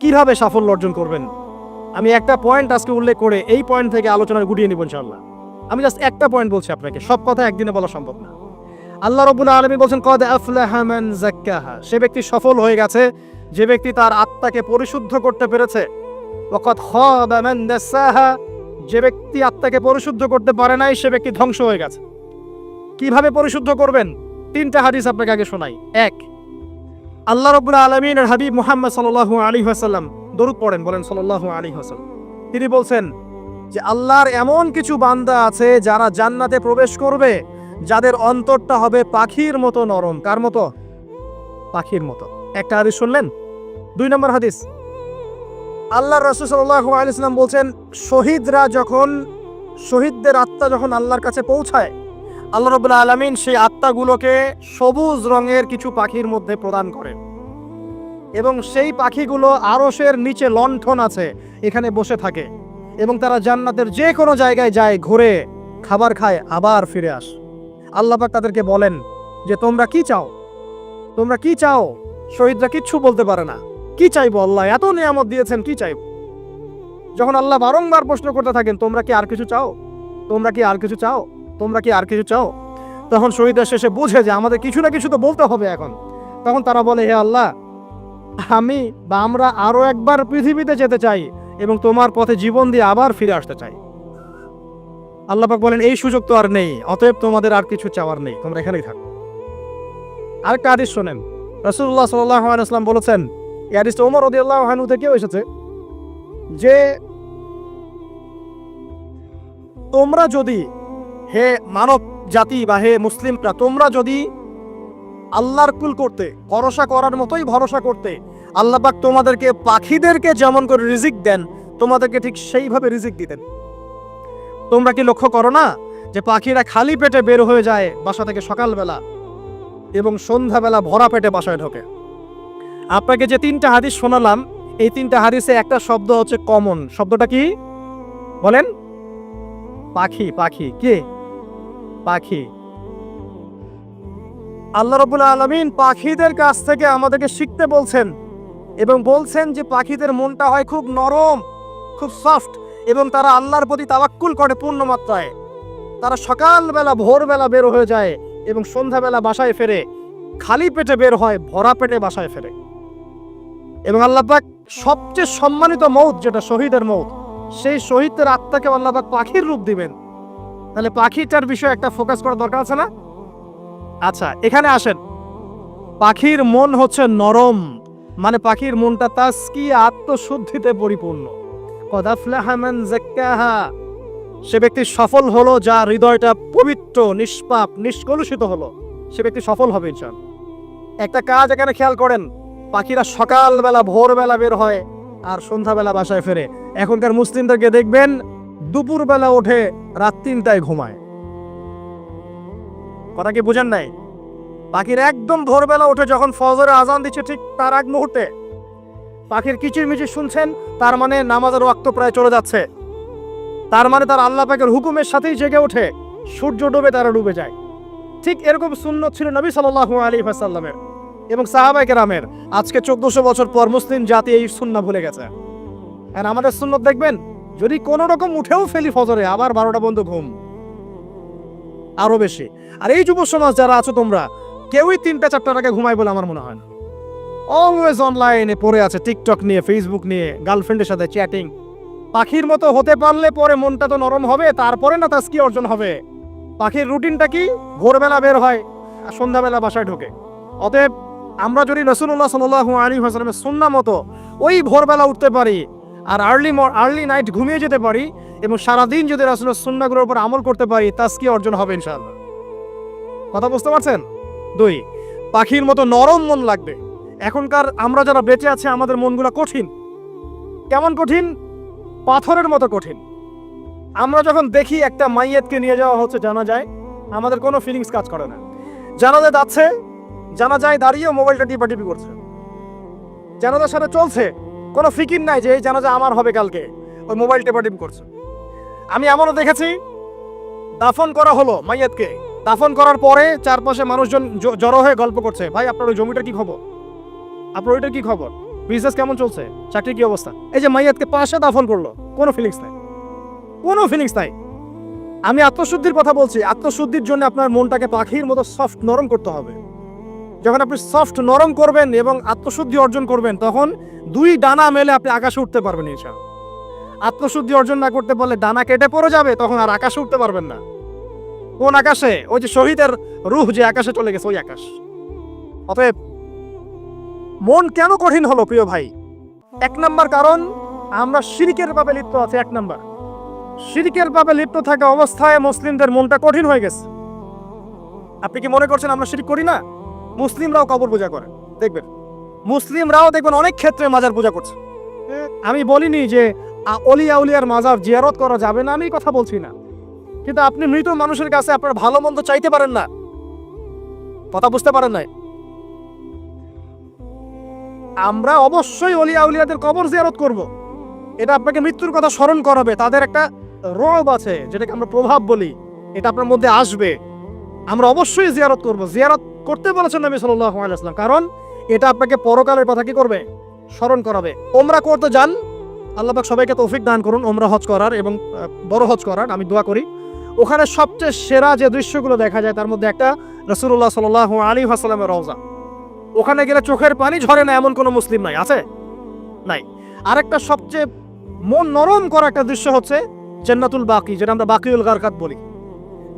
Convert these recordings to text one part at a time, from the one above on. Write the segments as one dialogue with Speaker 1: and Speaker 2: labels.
Speaker 1: কিভাবে সাফল্য অর্জন করবেন। আমি একটা পয়েন্ট আজকে উল্লেখ করে এই পয়েন্ট থেকে আলোচনা গুটিয়ে নিব ইনশাআল্লাহ। আমি জাস্ট একটা পয়েন্ট বলছি আপনাকে, সব কথা একদিনে বলা সম্ভব না। আল্লাহ রাব্বুল আলামিন বলেন কদ আফলাহা মান যাক্কাহা, সে ব্যক্তি সফল হয়ে গেছে যে ব্যক্তি তার আত্মাকে পরিশুদ্ধ করতে পেরেছে। ওয়া কদ খাবা মান দাসাহা, যে ব্যক্তি আত্মাকে পরিশুদ্ধ করতে পারে নাই সে ব্যক্তি ধ্বংস হয়ে গেছে। কিভাবে পরিশুদ্ধ করবেন? তিনটা হাদিস আপনাকে আগে শোনাই। এক, আল্লাহ রাব্বুল আলামিনের হাবিব মুহাম্মদ সাল্লাল্লাহু আলাইহি ওয়াসাল্লাম দরুদ পড়েন, বলেন সাল্লাল্লাহু আলাইহি ওয়াসাল্লাম। তিনি বলছেন যে আল্লাহর এমন কিছু বান্দা আছে যারা জান্নাতে প্রবেশ করবে যাদের অন্তরটা হবে পাখির মতো নরম। কার মতো? পাখির মতো। একটা হাদিস শুনলেন। 2 নম্বর হাদিস, আল্লাহর রাসূল সাল্লাল্লাহু আলাইহি ওয়াসাল্লাম বলছেন শহীদদের আত্মা যখন আল্লাহর কাছে পৌঁছায়, আল্লাহ রাব্বুল আলামিন সেই আত্মাগুলোকে সবুজ রঙের কিছু পাখির মধ্যে প্রদান করেন এবং সেই পাখিগুলো আরশের নিচে লণ্ঠন আছে এখানে বসে থাকে এবং তারা জান্নাতের যে কোনো জায়গায় যায়, ঘুরে খাবার খায়, আবার ফিরে আসে। আল্লাহ পাক তাদেরকে বলেন যে তোমরা কি চাও, তোমরা কি চাও? শহীদরা কিচ্ছু বলতে পারে না, কি চাইবো? আল্লাহ এত নিয়ামত দিয়েছেন, কি চাইবো? যখন আল্লাহ বারংবার প্রশ্ন করতে থাকেন তোমরা কি আর কিছু চাও, তোমরা কি আর কিছু চাও, তোমরা কি আর কিছু চাও, তখন শহীদরা শেষে বুঝে যে আমাদের কিছু না কিছু তো বলতে হবে এখন। তখন তারা বলে হে আল্লাহ, আমরা আরো একবার পৃথিবীতে যেতে চাই এবং তোমার পথে জীবন দিয়ে আবার ফিরে আসতে চাই। আল্লাহ পাক বলেন এই সুযোগ তো আর নেই, অতএব তোমাদের আর কিছু চাওয়ার নেই, তোমরা এখানেই থাকো। আরেকটা হাদিস শোনেন, রাসূলুল্লাহ সাল্লাল্লাহু আলাইহি ওয়াসাল্লাম বলেছেন, এই হাদিসটা ওমর রাদিয়াল্লাহু আনহু থেকেও এসেছে, যে তোমরা যদি, হে মানব জাতি বা হে মুসলিমরা, তোমরা যদি আল্লাহর কুল করতে, ভরসা করার মতোই ভরসা করতে, আল্লাহ পাক তোমাদেরকে পাখিদেরকে যেমন করে রিজিক দেন তোমাদেরকে ঠিক সেইভাবে রিজিক দিতেন। তোমরা কি লক্ষ্য করো না যে পাখিরা খালি পেটে বের হয়ে যায় বাসা থেকে সকালবেলা এবং সন্ধ্যাবেলা ভরা পেটে বাসায় ঢোকে? আপনাকে যে 3টা হাদিস শোনালাম, এই 3টা হাদিসে একটা শব্দ হচ্ছে কমন। শব্দটা কি বলেন? পাখি। পাখি কে? পাখি। আল্লাহ রাব্বুল আলামিন পাখিদের কাছ থেকে আমাদেরকে শিখতে বলছেন এবং বলছেন যে পাখিদের মনটা হয় খুব নরম, খুব সফট এবং তারা আল্লাহর প্রতি তাওয়াক্কুল করে পূর্ণ মাত্রায়। তারা সকালবেলা ভোরবেলা বের হয়ে যায় এবং সন্ধ্যাবেলা বাসায় ফেরে, খালি পেটে বের হয়, ভরা পেটে বাসায় ফেরে। এবং আল্লাহ পাক সবচেয়ে সম্মানিত মৌত যেটা শহীদের মৌত, সেই শহীদের আত্মাকে আল্লাহ পাক পাখির রূপ দিবেন। তাহলে পাখিটার বিষয়ে একটা ফোকাস করা দরকার আছে না? আচ্ছা, এখানে আসেন। পাখির মন হচ্ছে নরম, মানে পাখির মনটা তাসকিয়া, আত্মশুদ্ধিতে পরিপূর্ণ। কদ আফলাহা মান যাক্কাহা, সে ব্যক্তি সফল হলো যার হৃদয়টা পবিত্র, নিষ্পাপ, নিষ্কলুষিত হলো, সে ব্যক্তি সফল হবে ইনশাআল্লাহ। একটা কাজ এখানে খেয়াল করেন, পাখিরা সকালবেলা ভোরবেলা বের হয় আর সন্ধ্যাবেলা বাসায় ফেরে। এখনকার মুসলিমদেরকে দেখবেন দুপুরবেলা ওঠে, রাত 3টায় ঘুমায়। কথা কি বুঝেন নাই? পাখির একদম ভোরবেলা উঠে যখন ফজরের আজান দিচ্ছে ঠিক তার আগ মুহূর্তে পাখির কিচিরমিচির শুনছেন, তার মানে নামাজের ওয়াক্ত প্রায় চলে যাচ্ছে, তার মানে তার আল্লাহ পাকের হুকুমের সাথেই জেগে ওঠে, সূর্য ডুবে তারা ডুবে যায়। ঠিক এরকম সুন্নত ছিল নবী সাল্লাল্লাহু আলাইহি ওয়াসাল্লামের এবং সাহাবায়ে কেরামের। আজকে 1400 বছর পর মুসলিম জাতি এই সুন্নাহ ভুলে গেছে। আর আমাদের সুন্নত দেখবেন, যদি কোনো রকম উঠেও ফেলি ফজরে, আবার 12টা পর্যন্ত ঘুম, আরো বেশি। আর এই যুব সমাজ যারা আছো তোমরা, কেউই 3টা-4টার আগে ঘুমায় বলে আমার মনে হয় না। অলওয়েজ অনলাইনে পড়ে আছে, টিকটক নিয়ে, ফেসবুক নিয়ে, গার্লফ্রেন্ডের সাথে চ্যাটিং। পাখির মতো হতে পারলে পরে মনটা তো নরম হবে, তারপরে না তাসকিয়া অর্জন হবে। পাখির রুটিনটা কি? ভোরবেলা বের হয় আর সন্ধ্যাবেলা বাসায় ঢোকে। অতএব আমরা যদি রাসূলুল্লাহ সাল্লাল্লাহু আলাইহি ওয়াসাল্লামের সুন্নাহ মতো ওই ভোরবেলা উঠতে পারি আর আর্লি নাইট ঘুমিয়ে যেতে পারি এবং সারাদিন যদি রাসূলের সুন্নাহগুলোর উপর আমল করতে পারি, তাসকিয়া অর্জন হবে ইনশাআল্লাহ। কথা বুঝতে পারছেন? 2, পাখির মতো নরম মন লাগবে। এখনকার আমরা যারা বেঁচে আছি আমাদের মনগুলো কঠিন। কেমন কঠিন? পাথরের মতো কঠিন। আমরা যখন দেখি একটা মাইয়াতকে নিয়ে যাওয়া হচ্ছে জানাজায়, আমাদের কোনো ফিলিংস কাজ করে না। জানাজা যাচ্ছে, জানাজায় দাঁড়িয়ে মোবাইলটা টিপাটিপি করছে, জানাজার সাথে চলছে, কোনো ফিকির নাই যে এই জানাজা আমার হবে কালকে, ওই মোবাইল টিপাটিপি করছে। আমি এমনও দেখেছি, দাফন করা হলো মাইয়াতকে, দাফন করার পরে চারপাশে মানুষজন জড়ো হয়ে গল্প করছে, ভাই আপনার ওই জমিটার কি খবর, আপনার ওইটার কি খবর, বিজনেস কেমন চলছে, চাকরি কি অবস্থা? এই যে মাইয়াতকে পাশে দাফন করলো, কোনো ফিলিংস নাই, কোনো ফিলিংস নাই। আমি আত্মশুদ্ধির কথা বলছি। আত্মশুদ্ধির জন্য আপনার মনটাকে পাখির মতো সফট নরম করতে হবে। যখন আপনি সফট নরম করবেন এবং আত্মশুদ্ধি অর্জন করবেন, তখন দুই ডানা মেলে আপনি আকাশে উঠতে পারবেন ইনশাআল্লাহ। আত্মশুদ্ধি অর্জন না করতে পারলে ডানা কেটে পড়ে যাবে, তখন আর আকাশে উঠতে পারবেন না। কোন আকাশে? ওই যে শহীদের রূহ যে আকাশে চলে গেছে, ওই আকাশ। অতএব মন কেন কঠিন হলো প্রিয় ভাই? এক নাম্বার কারণ, আমরা শিরকের পাপে লিপ্ত আছি। এক নাম্বার, শিরকের পাপে লিপ্ত থাকা অবস্থায় মুসলিমদের মনটা কঠিন হয়ে গেছে। আপনি কি মনে করছেন আমরা শিরক করি না? মুসলিমরাও কবর পূজা করে, দেখবেন মুসলিমরাও দেখবেন অনেক ক্ষেত্রে মাজার পূজা করছে। আমি বলিনি যে অলিয়া উলিয়ার মাজার জিয়ারত করা যাবে না, আমি কথা বলছি না, কিন্তু আপনি মৃত মানুষের কাছে আপনার ভালো মন্দ চাইতে পারেন না। কথা বুঝতে পারেন নাই? আমরা অবশ্যই অলিয়া উলিয়াদের কবর জিয়ারত করব। এটা আপনাকে মৃত্যুর কথা স্মরণ করাবে। তাদের একটা রব আছে, যেটাকে আমরা প্রভাব বলি, এটা আপনার মধ্যে আসবে। আমরা অবশ্যই জিয়ারত করব। জিয়ারত করতে বলেছেন নবী সাল্লাল্লাহু আলাইহি ওয়াসাল্লাম, কারণ এটা আপনাকে পরকালের কথা কি করবে? স্মরণ করাবে। ওমরা করতে যান, আল্লাহ পাক সবাইকে তৌফিক দান করুন ওমরা হজ করার এবং বড় হজ করার, আমি দোয়া করি। ওখানে সবচেয়ে সেরা যে দৃশ্যগুলো দেখা যায় তার মধ্যে একটা রাসূলুল্লাহ সাল্লাল্লাহু আলাইহি ওয়াসাল্লামের রওজা। ওখানে গেলে চোখের পানি ঝরে না এমন কোনো মুসলিম নাই, আছে? নাই। আরেকটা সবচেয়ে মন নরম করা একটা দৃশ্য হচ্ছে জান্নাতুল বাকি, যেটা আমরা বাকিউল গারকাত বলি,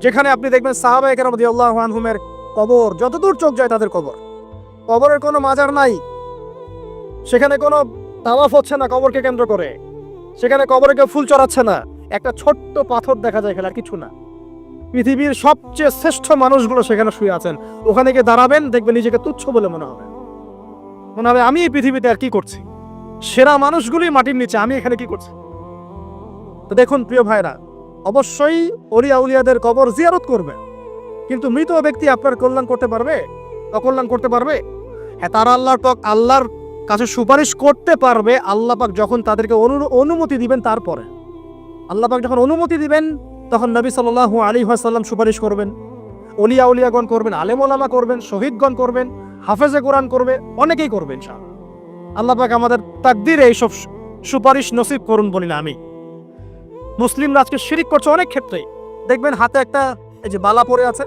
Speaker 1: যেখানে আপনি দেখবেন সাহাবায়ে কেরাম রাদিয়াল্লাহু আনহুমের কবর, যতদূর চোখ যায় তাদের কবর। কবরের কোনো মাজার নাই, সেখানে কোনো তাওয়াফ হচ্ছে না কবরকে কেন্দ্র করে, সেখানে কবরে কেউ ফুল চড়াচ্ছে না, একটা ছোট্ট পাথর দেখা যায়, খেলার কিছু না। পৃথিবীর সবচেয়ে শ্রেষ্ঠ মানুষগুলো সেখানে শুয়ে আছেন। ওখানে গিয়ে দাঁড়াবেন, দেখবেন নিজেকে তুচ্ছ বলে মনে হবে, আমি এই পৃথিবীতে আর কি করছি? সেরা মানুষগুলি মাটির নিচে, আমি এখানে কি করছি? তো দেখুন প্রিয় ভাইরা, অবশ্যই অলিয়া উলিয়াদের কবর জিয়ারত করবে, কিন্তু মৃত ব্যক্তি আপনার কল্যাণ করতে পারবে? অকল্যাণ করতে পারবে? হ্যাঁ, তারা আল্লাহর কাছে সুপারিশ করতে পারবে আল্লাহ পাক যখন তাদেরকে অনুমতি দিবেন। তারপরে আল্লাহ পাক যখন অনুমতি দিবেন, তখন নবী সাল্লাল্লাহু আলাইহি ওয়াসাল্লাম সুপারিশ করবেন, অলিয়া উলিয়াগণ করবেন, আলেম ওলামা করবেন, শহীদগণ করবেন, হাফেজে কোরআন করবে, অনেকেই করবেন ইনশাআল্লাহ। আল্লাহ পাক আমাদের তাকদীরে এইসব সুপারিশ নসিব করুন বলি না আমি। মুসলিমরা আজকে শিরিক করছে অনেক ক্ষেত্রেই। দেখবেন হাতে একটা এই যে বালা পড়ে আছে,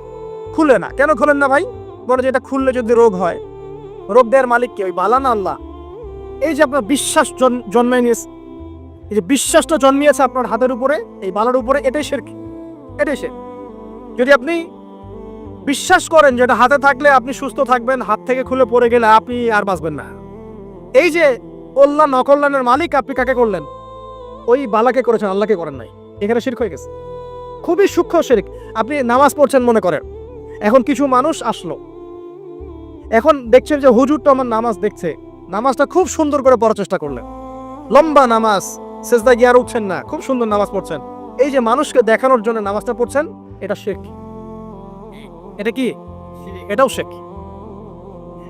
Speaker 1: খুলে না। কেন খুলেন না ভাই? বলে যে এটা খুললে যদি রোগ হয়। রোগ দেওয়ার মালিক কে? ওই বালা না আল্লাহ? এই যে আপনার বিশ্বাস জন্মায় নিয়েছে, এই যে বিশ্বাসটা জন্মিয়েছে আপনার হাতের উপরে, এই বালার উপরে, এটাই শিরক, এটাই শিরক। যদি আপনি বিশ্বাস করেন যে এটা হাতে থাকলে আপনি সুস্থ থাকবেন, হাত থেকে খুলে পড়ে গেলে আপনি আর বাঁচবেন না, এই যে কল্যাণ অকল্যাণের মালিক আপনি কাকে করলেন? ওই বালাকে করেছেন, আল্লাহকে করেন নাই। এখানে শিরক হয়ে গেছে, খুবই সূক্ষ্ম শিরক। আপনি নামাজ পড়ছেন মনে করেন, এখন কিছু মানুষ আসলো, এখন দেখছেন যে হুজুরটা আমার নামাজ দেখছে, নামাজটা খুব সুন্দর করে পড়ার চেষ্টা করলেন, লম্বা নামাজ, সেজদা গিয়ে আর উঠছেন না, খুব সুন্দর নামাজ পড়ছেন। এই যে মানুষকে দেখানোর জন্য নামাজটা পড়ছেন, এটা শিরক। এটা কি? এটাও শিরক।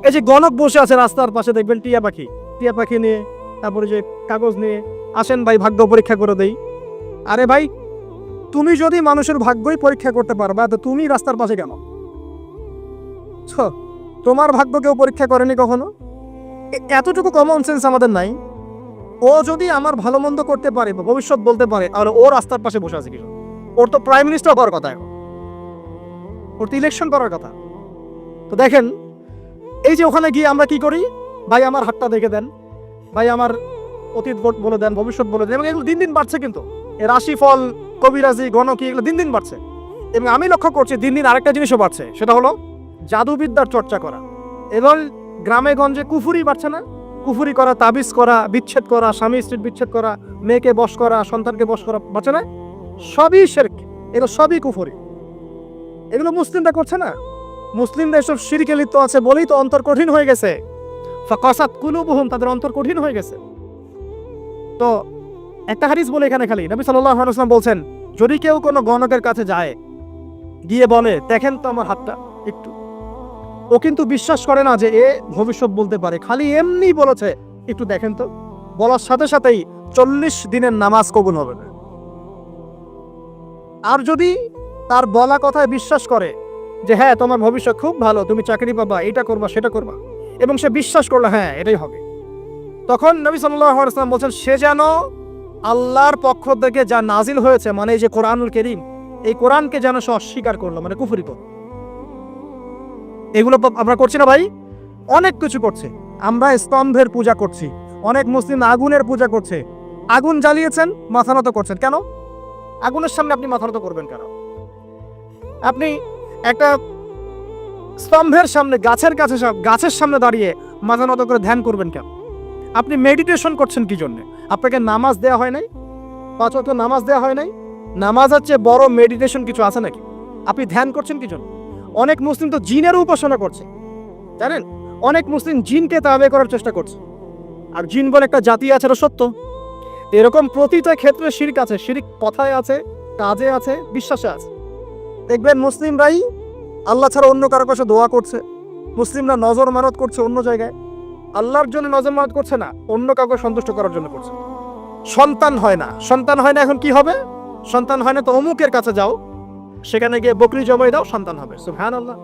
Speaker 1: এই যে গণক বসে আছে রাস্তার পাশে, দেখবেন টিয়া পাখি নিয়ে, তারপরে যে কাগজ নিয়ে, আসেন ভাই ভাগ্য পরীক্ষা করে দেই। আরে ভাই, তুমি যদি মানুষের ভাগ্যই পরীক্ষা করতে পারবা, তো তুমি রাস্তার পাশে কেন? তোমার ভাগ্য কেউ পরীক্ষা করেনি কখনো? এতটুকু কমন সেন্স আমাদের নাই? ও যদি আমার ভালো মন্দ করতে পারে বা ভবিষ্যৎ বলতে পারে, তাহলে ও রাস্তার পাশে বসে আছে কিছু? ওর তো প্রাইম মিনিস্টার হওয়ার কথা, এখন ওর তো ইলেকশন করার কথা। তো দেখেন, এই যে ওখানে গিয়ে আমরা কি করি? ভাই আমার হাতটা দেখে দেন, ভাই আমার অতীত বলে দেন, ভবিষ্যৎ বলে দেন, এবং এগুলো দিন দিন বাড়ছে। কিন্তু এই রাশিফল, কবিরাজি, গণকি, এগুলো দিন দিন বাড়ছে। এবং আমি লক্ষ্য করছি দিন দিন আরেকটা জিনিসও বাড়ছে, সেটা হলো জাদুবিদ্যার চর্চা করা। এবং গ্রামে গঞ্জে কুফুরি বাড়ছে না? কুফুরি করা, তাবিজ করা, বিচ্ছেদ করা, স্বামী স্ত্রীর বিচ্ছেদ করা, মেয়েকে বশ করা, সন্তানকে বশ করা, বাড়ছে না? সবই শিরক, এগুলো সবই কুফুরি। এগুলো মুসলিমরা করছে না? মুসলিমরা এসব শিরকে লিপ্ত আছে বলেই তো অন্তর কঠিন হয়ে গেছে। ফাকাসাত কুলুবুহুম, তাদের অন্তর কঠিন হয়ে গেছে। তো একটা হাদিস বলে এখানে খালি, নবী সাল্লাল্লাহু আলাইহি ওয়াসাল্লাম বলছেন, যদি কেউ কোনো গণকের কাছে যায়, গিয়ে বলে দেখেন তো আমার হাতটা একটু, ও কিন্তু বিশ্বাস করে না যে এ ভবিষ্যৎ বলতে পারে, খালি এমনি বলেছে একটু দেখেন তো, বলার সাথে সাথেই 40 দিনের নামাজ কবুল হবে না। আর যদি তার বলা কথায় বিশ্বাস করে যে হ্যাঁ তোমার ভবিষ্যৎ খুব ভালো, তুমি চাকরি পাবা, এটা করবা সেটা করবা, এবং সে বিশ্বাস করলো হ্যাঁ এটাই হবে, তখন নবী সাল্লাল্লাহু আলাইহি ওয়াসাল্লাম বলছেন সে যেন আল্লাহর পক্ষ থেকে যা নাজিল হয়েছে, মানে এই যে কোরআনুল কারীম, এই কোরআনকে যেন সে অস্বীকার করলো, মানে কুফরি করলো। এগুলো আমরা করছি না ভাই? অনেক কিছু করছে। আমরা স্তম্ভের পূজা করছি, অনেক মুসলিম আগুনের পূজা করছে। আগুন জ্বালিয়েছেন, মাথা নত করছেন কেন? আগুনের সামনে আপনি মাথা নত করবেন কেন? আপনি একটা স্তম্ভের সামনে, গাছের সামনে দাঁড়িয়ে মাথা নত করে ধ্যান করবেন কেন? আপনি মেডিটেশন করছেন কি জন্য? আপনাকে নামাজ দেয়া হয় নাই? 5 ওয়াক্ত নামাজ দেয়া হয় নাই? নামাজের চেয়ে বড় মেডিটেশন কিছু আছে নাকি? আপনি ধ্যান করছেন কি জন্য? অনেক মুসলিম তো জিনের উপাসনা করছে, জানেন? অনেক মুসলিম জিনকে তাবে করার চেষ্টা করছে। আর জিন বলে একটা জাতি আছে, এটা সত্য। এরকম প্রতিটা ক্ষেত্রে শিরক আছে। শিরক কথায় আছে, কাজে আছে, বিশ্বাসে আছে। দেখবেন মুসলিমরাই আল্লাহ ছাড়া অন্য কারো কাছে দোয়া করছে, মুসলিমরা নজর মানত করছে অন্য জায়গায়। আল্লাহর জন্য নজর মানত করছে না, অন্য কাউকে সন্তুষ্ট করার জন্য করছে। সন্তান হয় না, এখন কি হবে? সন্তান হয় না তো অমুকের কাছে যাও, সেখানে গিয়ে বকরি জবাই দাও, সন্তান হবে। সুবহানাল্লাহ।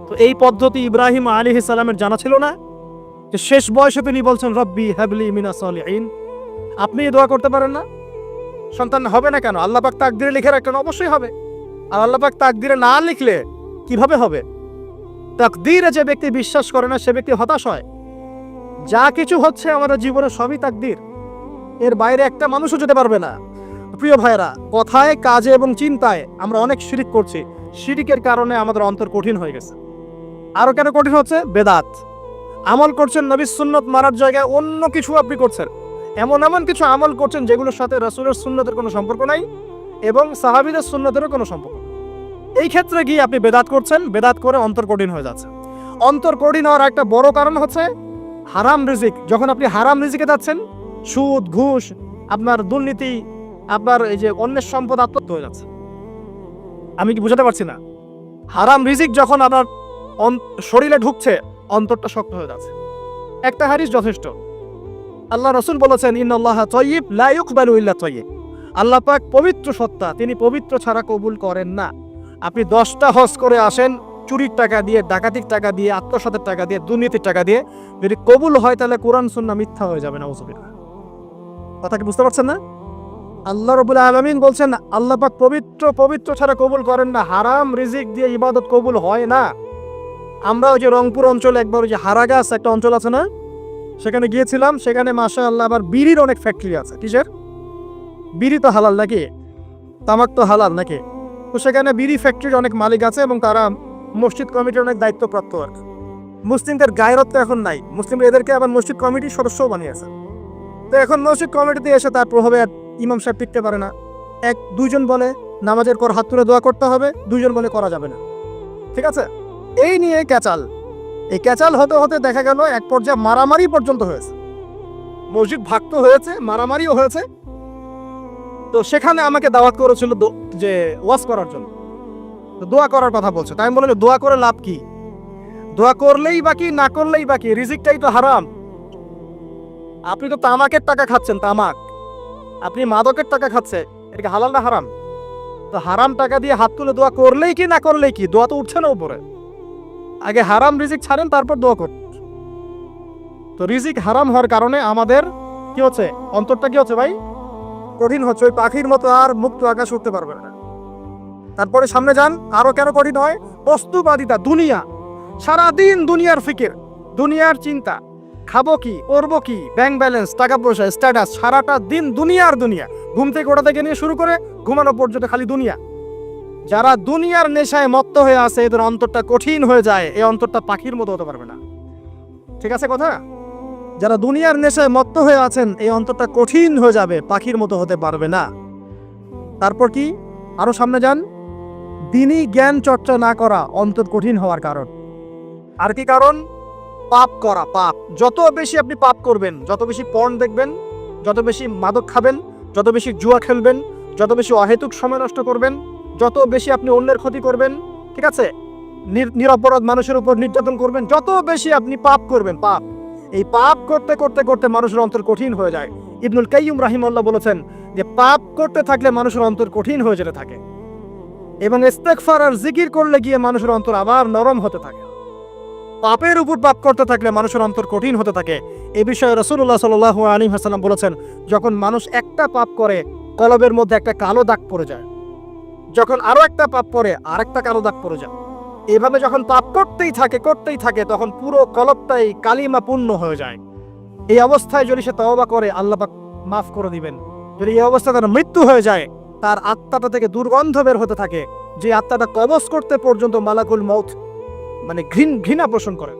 Speaker 1: তো এই পদ্ধতি ইব্রাহিম আলাইহিস সালামের জানা ছিল না? যে শেষ বয়সে তিনি বলছেন রব্বি হাবলি মিনাস সালিহিন। আপনি দোয়া করতে পারেন না? সন্তান হবে না কেন? আল্লাহ পাক তাকদিরে লিখে রাখলেন, অবশ্যই হবে। আর আল্লাহ পাক তাকদিরে না লিখলে কিভাবে হবে? তাকদিরে যে ব্যক্তি বিশ্বাস করে না, সে ব্যক্তি হতাশ হয়। যা কিছু হচ্ছে আমাদের জীবনে সবই তাকদির, এর বাইরে একটা মানুষও যেতে পারবে না। প্রিয় ভাইরা, কথায়, কাজে এবং চিন্তায় আমরা অনেক শিরিক করছি। শিরিকের কারণে আমাদের অন্তর কঠিন হয়ে গেছে। আরো কেন কঠিন হচ্ছে? বেদাত। আমল করছেন নবীর সুন্নত মারার জায়গায় অন্য কিছু আপনি করছেন। এমন কিছু আমল করছেন যেগুলোর সাথে রাসূলের সুন্নতের কোনো সম্পর্ক নাই এবং সাহাবীদের সুন্নতেরও কোনো সম্পর্ক নেই। এই ক্ষেত্রে গিয়ে আপনি বেদাত করছেন, বেদাত করে অন্তর কঠিন হয়ে যাচ্ছে। অন্তর কঠিন হওয়ার একটা বড় কারণ হচ্ছে হারাম রিজিক। যখন আপনি হারাম রিজিকে যাচ্ছেন, সুদ, ঘুষ, আপনার দুর্নীতি, আপনার এই যে অন্যের সম্পদ আত্মসাৎ হয়ে যাচ্ছে। আমি কি বুঝাতে পারছি না? হারাম রিজিক যখন আপনার শরীরে ঢুকছে, অন্তরটা শক্ত হয়ে যাচ্ছে। একটা হাদিস যথেষ্ট। আল্লাহ রাসূল বলেছেন ইন্নাল্লাহা তাইয়্যিব লা ইউকবালু ইল্লা তাইয়্যিব। আল্লাহ পাক পবিত্র সত্তা, তিনি পবিত্র ছাড়া কবুল করেন না। আপনি 10টা হজ করে আসেন, চুরির টাকা দিয়ে, ডাকাতির টাকা দিয়ে, আত্মসাতের টাকা দিয়ে, দুর্নীতির টাকা দিয়ে, যদি কবুল হয় তাহলে কোরআন সুন্নাহ মিথ্যা হয়ে যাবে। নাউযুবিল্লাহ। কথা কি বুঝতে পারছেন না? আল্লাহ রাব্বুল আলামিন বলছেন আল্লাহ পাক পবিত্র ছাড়া কবুল করেন না। হারাম রিজিক দিয়ে ইবাদত কবুল হয় না। আমরা ওই যে রংপুর অঞ্চলে একবার ওই যে হারাগাছ একটা অঞ্চল আছে না, সেখানে গিয়েছিলাম। সেখানে মাশাআল্লাহ আবার বিড়ির অনেক ফ্যাক্টরি আছে। কিসের? বিড়ি তো হালাল নাকি? তামাক তো হালাল নাকি? তো সেখানে বিড়ি ফ্যাক্টরির অনেক মালিক আছে এবং তারা মসজিদ কমিটির অনেক দায়িত্বপ্রাপ্ত আর কি। মুসলিমদের গায়রত তো এখন নাই, মুসলিম এদেরকে আবার মসজিদ কমিটির সদস্যও বানিয়েছে। তো এখন মসজিদ কমিটিতে এসে তার প্রভাবে ইমাম সাহেব টিকতে পারে না। দুইজন বলে নামাজের পর হাত তুলে দোয়া করতে হবে, দুইজন বলে করা যাবে না। ঠিক আছে? এই নিয়ে ক্যাচাল। এই ক্যাচাল হতে হতে দেখা গেল এক পর্যায়ে মারামারি পর্যন্ত হয়েছে। মসজিদ ভাগ হয়েছে, মারামারিও হয়েছে। তো সেখানে আমাকে দাওয়াত করেছিল যে ওয়াজ করার জন্য। তো দোয়া করার কথা বলছে। তাই আমি বললাম দোয়া করে লাভ কি? দোয়া করলেই বাকি, না করলেই বাকি, রিজিকটাই তো হারাম। আপনি তো তামাকের টাকা খাচ্ছেন, তামাক। আপনি মাদকের টাকা খাচ্ছে, এটা হালাল না হারাম? তো হারাম টাকা দিয়ে হাত তুলে দোয়া করলেই কি, না করলেই কি? দোয়া তো উঠছে না উপরে। আগে হারাম রিজিক ছাড়েন, তারপর দোয়া করুন। তো রিজিক হারাম হওয়ার কারণে আমাদের কি হচ্ছে? অন্তরটা কি হচ্ছে ভাই? কঠিন হচ্ছে। ওই পাখির মতো আর মুক্ত আকাশ উঠতে পারবে না। তারপরে সামনে যান, আরো কেন কঠিন হয়? বস্তুবাদিতা, দুনিয়া। সারাদিন দুনিয়ার ফিকির, দুনিয়ার চিন্তা। খাবো কি, করবো কি, ব্যাংক ব্যালেন্স, টাকা পয়সা, স্ট্যাটাস, সারাটা দিন দুনিয়ার দুনিয়া। ঘুম থেকে ওঠা থেকে নিয়ে শুরু করে ঘুমানো পর্যন্ত খালি দুনিয়া। যারা দুনিয়ার নেশায় মত্ত হয়ে আছে, এদের অন্তরটা কঠিন হয়ে যায়। এই অন্তরটা পাখির মতো হতে পারবে না। ঠিক আছে কথা? যারা দুনিয়ার নেশায় মত্ত হয়ে আছেন, এই অন্তরটা কঠিন হয়ে যাবে, পাখির মতো হতে পারবে না। তারপর কি? আরো সামনে যান। দিনই জ্ঞান চর্চা না করা অন্তর কঠিন হওয়ার কারণ। আর কি কারণ? পাপ করা। পাপ যত বেশি আপনি পাপ করবেন, যত বেশি পর্ন দেখবেন, যত বেশি মাদক খাবেন, যত বেশি জুয়া খেলবেন, যত বেশি অহেতুক সময় নষ্ট করবেন, যত বেশি আপনি অন্যের ক্ষতি করবেন, ঠিক আছে, নিরপরাধ মানুষের উপর নির্যাতন করবেন, যত বেশি আপনি পাপ করবেন, পাপ, এই পাপ করতে করতে করতে মানুষের অন্তর কঠিন হয়ে যায়। ইবনুল কাইয়্যিম রাহিমাহুল্লাহ বলেছেন যে পাপ করতে থাকলে মানুষের অন্তর কঠিন হয়ে যেতে থাকে এবং ইস্তেগফার আর জিকির করলে গিয়ে মানুষের অন্তর আবার নরম হতে থাকে। পাপের উপর পাপ করতে থাকলে মানুষের অন্তর কঠিন হতে থাকে। এ বিষয়ে রাসূলুল্লাহ সাল্লাল্লাহু আলাইহি ওয়াসাল্লাম বলেছেন, যখন মানুষ একটা পাপ করে কলবের মধ্যে একটা কালো দাগ পড়ে যায়, যখন আরো একটা পাপ করে আরেকটা কালো দাগ পড়ে যায়, এভাবে যখন পাপ করতেই থাকে তখন পুরো কলবটাই কালিমা পূর্ণ হয়ে যায়। এই অবস্থায় যদি সে তওবা করে আল্লাহ পাক মাফ করে দিবেন। যদি এই অবস্থায় তার মৃত্যু হয়ে যায়, তার আত্মাটা থেকে দুর্গন্ধ বের হতে থাকে, যে আত্মাটা কবজ করতে পর্যন্ত মালাকুল মউত মানে ঘৃণা পোষণ করে।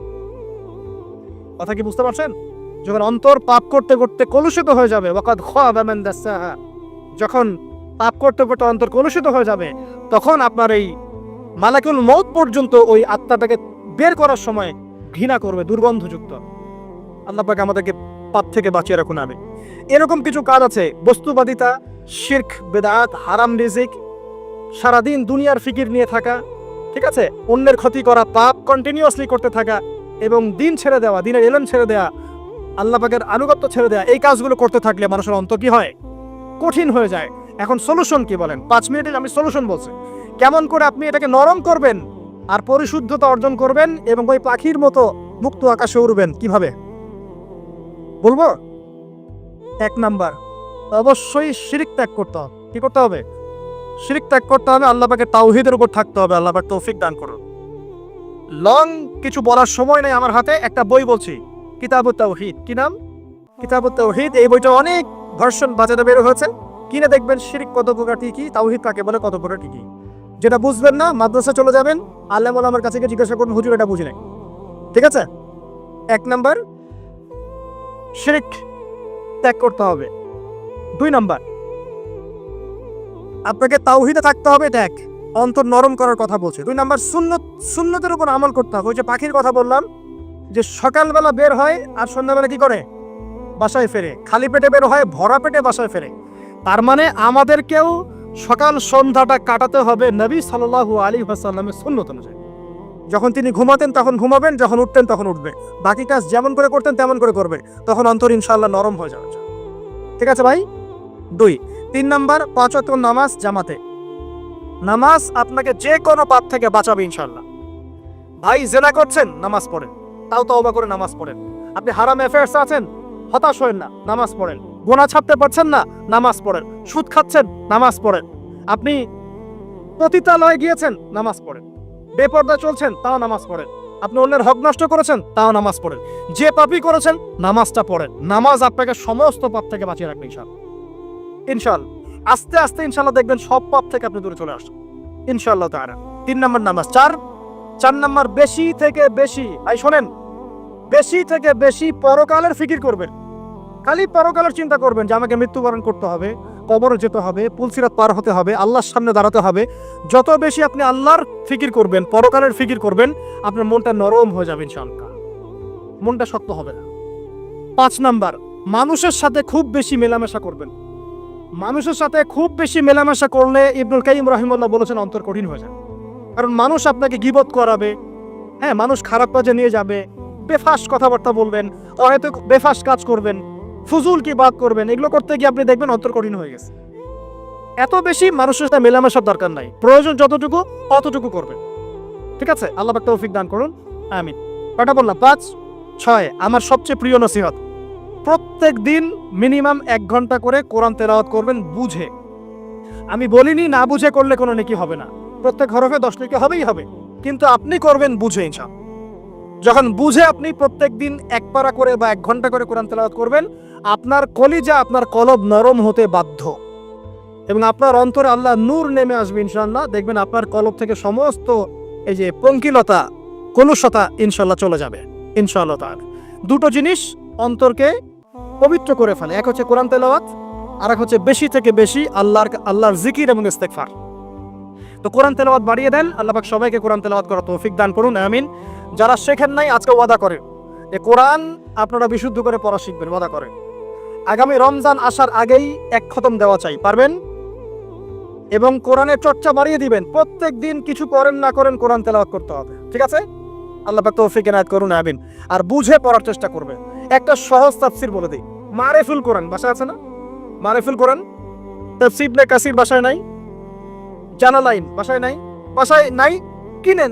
Speaker 1: কথা কি বুঝতে পারছেন? যখন অন্তর পাপ করতে করতে কলুষিত হয়ে যাবে, ওয়াকাদ খাবা মান দাসসাহা, যখন পাপ করতে করতে অন্তর কলুষিত হয়ে যাবে, তখন আপনার এই মালাকুল মউত পর্যন্ত ওই আত্মাটাকে বের করার সময় ঘৃণা করবে, দুর্গন্ধযুক্ত। আল্লাহ পাক আমাদেরকে পাপ থেকে বাঁচিয়ে রাখুন। আমি এরকম কিছু কাজ আছে, বস্তুবাদিতা, শিরক, বেদাত, হারাম রিজিক, সারাদিন দুনিয়ার ফিকির নিয়ে থাকা, ঠিক আছে, অন্যের ক্ষতি করা, পাপ কন্টিনিউয়াসলি করতে থাকা এবং দিন ছেড়ে দেওয়া, দিনের এলেম ছেড়ে দেওয়া, আল্লাহ পাকের আনুগত্য ছেড়ে দেওয়া, এই কাজগুলো করতে থাকলে মানুষের অন্তর কি হয়? কঠিন হয়ে যায়। এখন সলিউশন কি বলেন? 5 মিনিটে আমি সলিউশন বলছি, কেমন করে আপনি এটাকে নরম করবেন আর পরিশুদ্ধতা অর্জন করবেন এবং ওই পাখির মতো মুক্ত আকাশে উড়বেন। কিভাবে বলবো? 1 নাম্বার, অবশ্যই শিরক ত্যাগ করতে হবে। কি করতে হবে? শিরক ত্যাগ করতে হবে। আল্লাহ পাকের তাওহীদের উপর থাকতে হবে। আল্লাহ পাক তৌফিক দান করুন। লং কিছু বলার সময় নেই আমার হাতে, একটা বই বলছি, কিতাবুত তাওহীদ। কি নাম? কিতাবুত তাওহীদ। এই বইটা অনেক ভার্সন বাজারে বের হয়েছে, কিনে দেখবেন শিরক কত প্রকার, কি তাওহীদ কাকে বলে, কত প্রকার কি। যেটা বুঝবেন না, মাদ্রাসা চলে যাবেন, আলেম ওলামার কাছে গিয়ে জিজ্ঞাসা করুন, হুজুর এটা বুঝি নাই। ঠিক আছে? 1 নাম্বার, শিরক ত্যাগ করতে হবে। 2 নাম্বার, আপনাকে তাওহীদে থাকতে হবে, এটা এক, অন্তর নরম করার কথা বলছে। 2 নাম্বার, সুন্নতের উপর আমল করতে হবে। ওই যে পাখির কথা বললাম, যে সকালবেলা বের হয় আর সন্ধ্যাবেলা কি করে? বাসায় ফেরে। খালি পেটে বের হয়, ভরা পেটে বাসায় ফেরে। তার মানে আমাদেরকেও সকাল সন্ধ্যাটা কাটাতে হবে নবী সাল্লাল্লাহু আলাইহি ওয়াসাল্লামের সুন্নত অনুযায়ী। যখন তিনি ঘুমাতেন তখন ঘুমাবেন, যখন উঠতেন তখন উঠবে, বাকি কাজ যেমন করে করতেন তেমন করে করবে, তখন অন্তর ইনশাআল্লাহ নরম হয়ে যাবে। ঠিক আছে ভাই? 2। 3 নাম্বার, 5 ওয়াক্ত নামাজ জামাতে। নামাজ আপনাকে যে কোনো পাপ থেকে বাঁচাবে ইনশাআল্লাহ। ভাই জেনা করছেন, নামাজ পড়েন, তাও তওবা করে নামাজ পড়েন। আপনি হারাম অ্যাফেয়ার্স আছেন, হতাশ হয়েন না, নামাজ পড়েন। গুনাহ ছাড়তে পারছেন না, নামাজ পড়েন। সুদ খাচ্ছেন, নামাজ পড়েন। আপনি পতিতালয়ে গিয়েছেন, নামাজ পড়েন। বেপরদা চলছেন, তাও নামাজ পড়েন। আপনি অন্যের হক নষ্ট করেছেন, তাও নামাজ পড়েন। যে পাপই করেছেন, নামাজটা পড়েন। নামাজ আপনাকে সমস্ত পাপ থেকে বাঁচিয়ে রাখবে ইনশাআল্লাহ। ইনশাআল্লাহ আস্তে আস্তে ইনশাআল্লাহ দেখবেন সব পাপ থেকে আপনি দূরে চলে আসছেন ইনশাআল্লাহ তাআলা। 3 নাম্বার নামাজ। 4 নাম্বার, বেশি থেকে বেশি, শোনেন, বেশি থেকে বেশি পরকালের ফিকির করবেন। খালি পরকালের চিন্তা করবেন যে আমাকে মৃত্যুবরণ করতে হবে, কবরে যেতে হবে, পুলসিরাত পার হতে হবে, আল্লাহর সামনে দাঁড়াতে হবে। যত বেশি আপনি আল্লাহর ফিকির করবেন, পরকালের ফিকির করবেন, আপনার মনটা নরম হয়ে যাবে ইনশাআল্লাহ, মনটা শক্ত হবে না। 5 নাম্বার, মানুষের সাথে খুব বেশি মেলামেশা করবেন। মানুষের সাথে খুব বেশি মেলামেশা করলে ইবনুল কাইয়িম রাহিমাহুল্লাহ বলেছেন অন্তর কঠিন হয়ে যায়। কারণ মানুষ আপনাকে গীবত করাবে, হ্যাঁ, মানুষ খারাপ কাজে নিয়ে যাবে, বেফাস কথাবার্তা বলবেন, হয়তো বেফাস কাজ করবেন, ফুজুল কি বাদ করবেন। এগুলো করতে গিয়ে আপনি দেখবেন অন্তর কঠিন হয়ে গেছে। এত বেশি মানুষের সাথে মেলামেশার দরকার নাই, প্রয়োজন যতটুকু অতটুকু করবেন। ঠিক আছে? আল্লাহ পাক তৌফিক দান করুন, আমিন। কটা বললাম? 5। 6, আমার সবচেয়ে প্রিয় নসিহত, প্রত্যেক দিন মিনিমাম 1 ঘন্টা করে কোরআন তেলাওয়াত করবেন বুঝে। আমি বলিনি না বুঝে করলে কোনো নেকি হবে না, প্রত্যেক হরফে 10 নেকি হবেই হবে, কিন্তু আপনি করবেন বুঝে ইনশাআল্লাহ। যখন বুঝে আপনি প্রত্যেক দিন 1 পারা করে বা 1 ঘন্টা করে কোরআন তেলাওয়াত করবেন, আপনার কলিজা, আপনার কলব নরম হতে বাধ্য এবং আপনার অন্তরে আল্লাহ নূর নেমে আসবে ইনশাআল্লাহ। দেখবেন আপনার কলব থেকে সমস্ত এই যে পঙ্কিলতা, কলুষতা ইনশাআল্লাহ চলে যাবে ইনশাআল্লাহ তাআলা। 2টো জিনিস অন্তরকে পবিত্র করে ফেলে, এক হচ্ছে কোরআন তেলাওয়াত, আর এক হচ্ছে বেশি থেকে বেশি আল্লাহর জিকির এবং ইস্তেগফার। তো কোরআন তেলাওয়াত বাড়িয়ে দেন। আল্লাহ পাক সবাইকে কোরআন তেলাওয়াত করার তৌফিক দান করুন, আমিন। যারা শেখেন নাই আজকে ওয়াদা করেন এই কোরআন আপনারা বিশুদ্ধ করে পড়া শিখবেন, ওয়াদা করেন। আগামী রমজান আসার আগেই 1 খতম দেওয়া চাই, পারবেন? এবং কোরআনের চর্চা বাড়িয়ে দিবেন, প্রত্যেক দিন কিছু করেন না করেন কোরআন তেলাওয়াত করতে হবে। ঠিক আছে? আল্লাহ পাক তৌফিক এনায়েত করুন, আমিন। আর বুঝে পড়ার চেষ্টা করবে। একটা সহজ তাফসীর বলে দিই, মারিফুল কোরআন বাসায় আছে না? মারিফুল কোরআন তাফসীর ইবনে কাসির বাসায় নাই? জালালাইন বাসায় নাই? বাসায় নাই, কিনেন।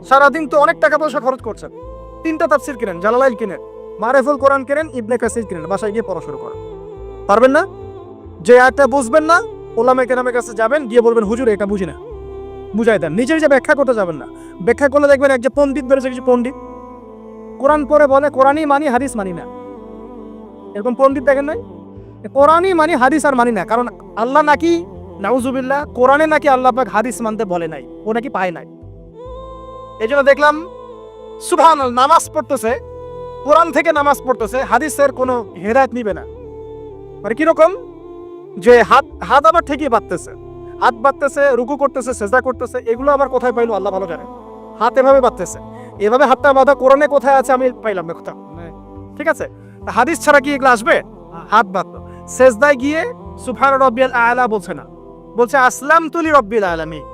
Speaker 1: সারাদিন তো অনেক টাকা পয়সা খরচ করছেন, 3টা তাফসীর কিনেন, জালালাইন কিনেন, মারিফুল কোরআন কিনেন, ইবনে কাসির কিনেন, বাসায় গিয়ে পড়া শুরু করেন। পারবেন না? যে আয়াতটা বুঝবেন না, ওলামায়ে কেরামের কাছে যাবেন, গিয়ে বলবেন হুজুর এটা বুঝি না, বুঝাই দেন। নিজে নিজে ব্যাখ্যা করতে যাবেন না। ব্যাখ্যা করলে দেখবেন এক যে পণ্ডিত বেড়েছে, কিছু পণ্ডিত কোরআন পড়ে বলে কোরআনই মানি, হাদিস মানি না। এরকম পণ্ডিত দেখেন নাই? কোরআনই মানি, হাদিস আর মানি না। কারণ আল্লাহ নাকি, নাউজুবিল্লাহ, কোরআনে নাকি আল্লাহ পাক হাদিস মানতে বলে নাই, ও নাকি পায় নাই। এই জন্য দেখলাম সুবহানাল্লাহ, নামাজ পড়তেছে, কোরআন থেকে নামাজ পড়তেছে, হাদিসের কোনো হেদায়েত নিবে না। মানে কিরকম, যে হাত আবার ঠিকই বাঁধতেছে, হাত বাঁধতেছে, রুকু করতেছে, সেজদা করতেছে, এগুলো আবার কোথায় পাইলো আল্লাহ ভালো জানে। হাত এভাবে বাঁধতেছে, এভাবে হাতটা বাঁধা কোরআনে কোথায় আছে আমি পাইলাম না কোথাও। ঠিক আছে, হাদিস ছাড়া কি এগুলো আসবে? হাত বাঁধলো, সেজদায় গিয়ে সুবহান রাব্বিয়াল আ'লা বলছে না, বলছে আসলামতু লিরাব্বিল আলামিন।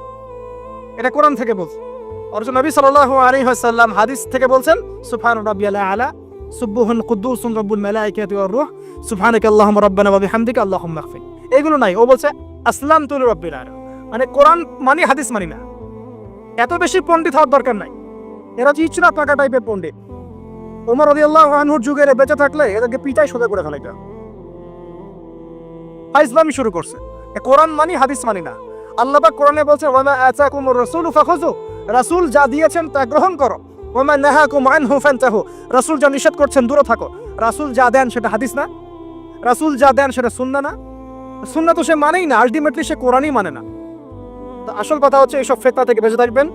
Speaker 1: এটা কোরআন থেকে বলছে। অথচ নবী সাল্লাল্লাহু আলাইহি ওয়াসাল্লাম হাদিস থেকে বলছেন সুবহান রাব্বিয়াল আ'লা, সুবহুন কুদ্দুসুন রব্বুল মালাইকাতি ওয়ার রূহ, সুবহানাকা আল্লাহুম্মা রাব্বানা ওয়া বিহামদিকা আল্লাহুম্মা ইগফির। এগুলো নাই, ও বলছে আসলামতু লিরাব্বিল আলামিন। মানে কোরআন মানি, হাদিস মানি না। এত বেশি পণ্ডিত হওয়ার দরকার নাই। এরা চিচড়া পাকা টাইপের পণ্ডিত। ওমর রাদিয়াল্লাহু আনহুর যুগে বেঁচে থাকলে এদেরকে পিটাই সোজা করে ফেলাইতা। ইসলামী শুরু করছে, কোরআন মানি, হাদিস মানি না। আল্লাহ পাক কোরআনে বলছে ওয়া মা আতাকুমুর রাসূলু ফাখুযু, রাসূল যা দিয়েছেন তা গ্রহণ করো। ওয়া মা নাহাকুম আনহু ফান্তাহু, রাসূল যা নিষেধ করছেন দূরে থাকো। রাসূল যা দেন সেটা হাদিস না, রাসূল যা দেন সেটা সুন্নাহ না। সুন্নাহ তো সে মানেই না, আলটিমেটলি সে কোরআনই মানে না। তো আসল কথা হচ্ছে এইসব ফিতনা থেকে বেঁচে থাকবেন,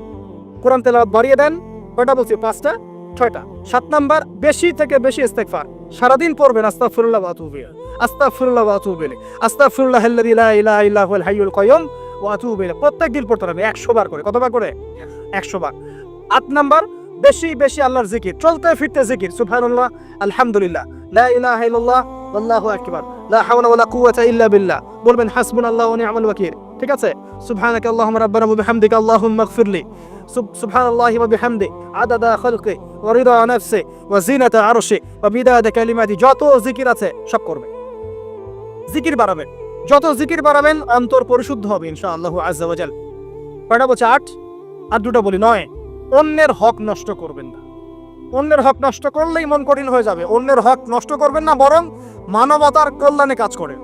Speaker 1: কোরআন তেলাওয়াত বাড়িয়ে দেন। কয়টা বলছি? 5টা, 6টা। 7 নাম্বার, বেশি থেকে বেশি ইস্তেগফার সারাদিন পড়বেন। আস্তাগফিরুল্লাহ ওয়া আতুবু ইলাইহি, আস্তাগফিরুল্লাহ ওয়া আতুবু ইলাইহি, আস্তাগফিরুল্লাহাল্লাযী লা ইলাহা ইল্লা হুয়াল হাইয়ুল কাইয়্যুম ওয়া আতুবু ইলাইহি। প্রত্যেকদিন পড়তে হবে 100 বার করে। কতবার করে? 100 বার। 8 নাম্বার, বেশি বেশি আল্লাহর জিকির, চলতে ফিরতে জিকির। সুবহানাল্লাহ, আলহামদুলিল্লাহ, লা ইলাহা ইল্লাল্লাহ, আল্লাহু আকবার, লা হাওলা ওয়ালা কুওয়াতা ইল্লা বিল্লাহ। বলবেন হাসবুনাল্লাহু ওয়া নি'মাল ওয়াকিল। ঠিক আছে? সুবহানাকা আল্লাহুম্মা রাব্বানা ওয়া বিহামদিকা আল্লাহুম্মা ইগফিরলি, সুবহানাল্লাহি ওয়া বিহামদি আদাদা খালকি ওয়া রিদা নাফসি ওয়া জিনাতা আরশি ওয়া বিদাদা কালিমাতি। যত জিকির আছে সব করবেন, জিকির বাড়াবেন। যত জিকির বাড়াবেন অন্তর পরিশুদ্ধ হবে ইনশাআল্লাহু আযজা ওয়া জাল। কয়টা বলছে? 8। আর 2টা বলি। 9, অন্যের হক নষ্ট করবেন না। অন্যের হক নষ্ট করলেই মন কঠিন হয়ে যাবে। অন্যের হক নষ্ট করবেন না, বরং মানবতার কল্যাণে কাজ করেন।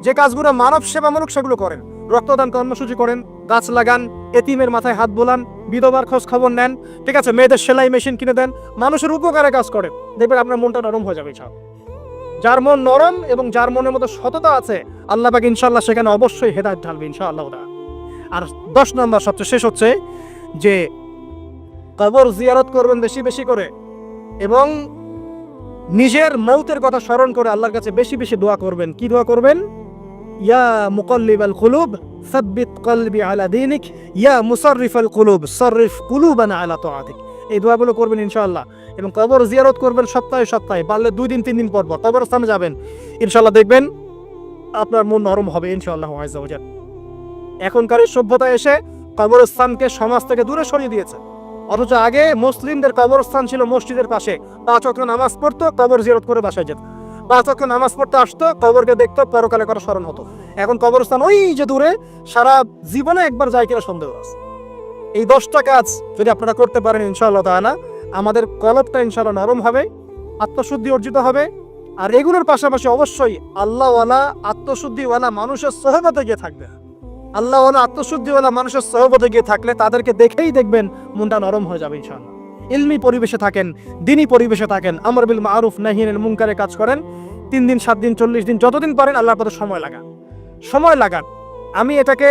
Speaker 1: যে কাজগুলো মানব সেবামূলক সেগুলো করেন। রক্তদান কর্মসূচি করেন, গাছ লাগান, এতিমের মাথায় হাত বোলান, বিধবার খোঁজ খবর নেন। ঠিক আছে? মেয়েদের সেলাই মেশিন কিনে দেন, মানুষের উপকারে কাজ করেন। দেখবেন আপনার মনটা নরম হয়ে যাবে। যার মন নরম এবং যার মনের মধ্যে সততা আছে, আল্লাহ পাক ইনশাআল্লাহ সেখানে অবশ্যই হেদায়েত ঢালবে ইনশাআল্লাহ। আর 10 নম্বর, সবচেয়ে শেষ হচ্ছে যে কবর জিয়ারত করবেন বেশি বেশি করে, এবং নিজের মৌতের কথা স্মরণ করে আল্লাহর কাছে বেশি বেশি দোয়া করবেন। কি দোয়া করবেন? ইয়া মুকাল্লিবাল কুলুব সাব্বিত কলবি আলা দীনিক, ইয়া মুসাররিফাল কুলুব সাররিফ কুলুবানা আলা তাআতিক। এই দোয়াগুলো করবেন ইনশাআল্লাহ। এবং কবর জিয়ারত করবেন সপ্তাহে সপ্তাহে, পারলে 2 দিন 3 দিন পর পর কবরস্থানে যাবেন। ইনশাআল্লাহ দেখবেন আপনার মন নরম হবে ইনশাআল্লাহ আযজা ওয়া জাল। এখনকার সভ্যতা এসে কবরস্থানকে সমাজ থেকে দূরে সরিয়ে দিয়েছে। অথচ আগে মুসলিমদের কবরস্থান ছিল মসজিদের পাশে। 5 ওয়াক্ত নামাজ পড়তো, কবর জিয়ারত করে বাসায় যেত। 5 ওয়াক্ত নামাজ পড়তে আসতো, কবরকে দেখতো, পরকালে করা স্মরণ হতো। এখন কবরস্থান ওই যে দূরে, সারা জীবনে একবার যায় কিনা সন্দেহ আছে। এই 10টা কাজ যদি আপনারা করতে পারেন ইনশাআল্লাহ তাআলা, আমাদের কলবটা ইনশাআল্লাহ নরম হবে, আত্মশুদ্ধি অর্জিত হবে। আর এগুলোর পাশাপাশি অবশ্যই আল্লাহওয়ালা, আত্মশুদ্ধিওয়ালা মানুষের সোহবতে গিয়ে থাকবে। আল্লাহওয়ালা, আত্মশুদ্ধিওয়ালা মানুষের সোহবতে গিয়ে থাকলে তাদেরকে দেখেই দেখবেন মনটা নরম হয়ে যাবে ইনশাআল্লাহ। ইলমি পরিবেশে থাকেন, দিনী পরিবেশে থাকেন, আমর বিল মারুফ নাহি আনিল মুনকারে কাজ করেন। 3 দিন 7 দিন 40 দিন যতদিন পারেন আল্লাহর পথে সময় লাগান, সময় লাগান। আমি এটাকে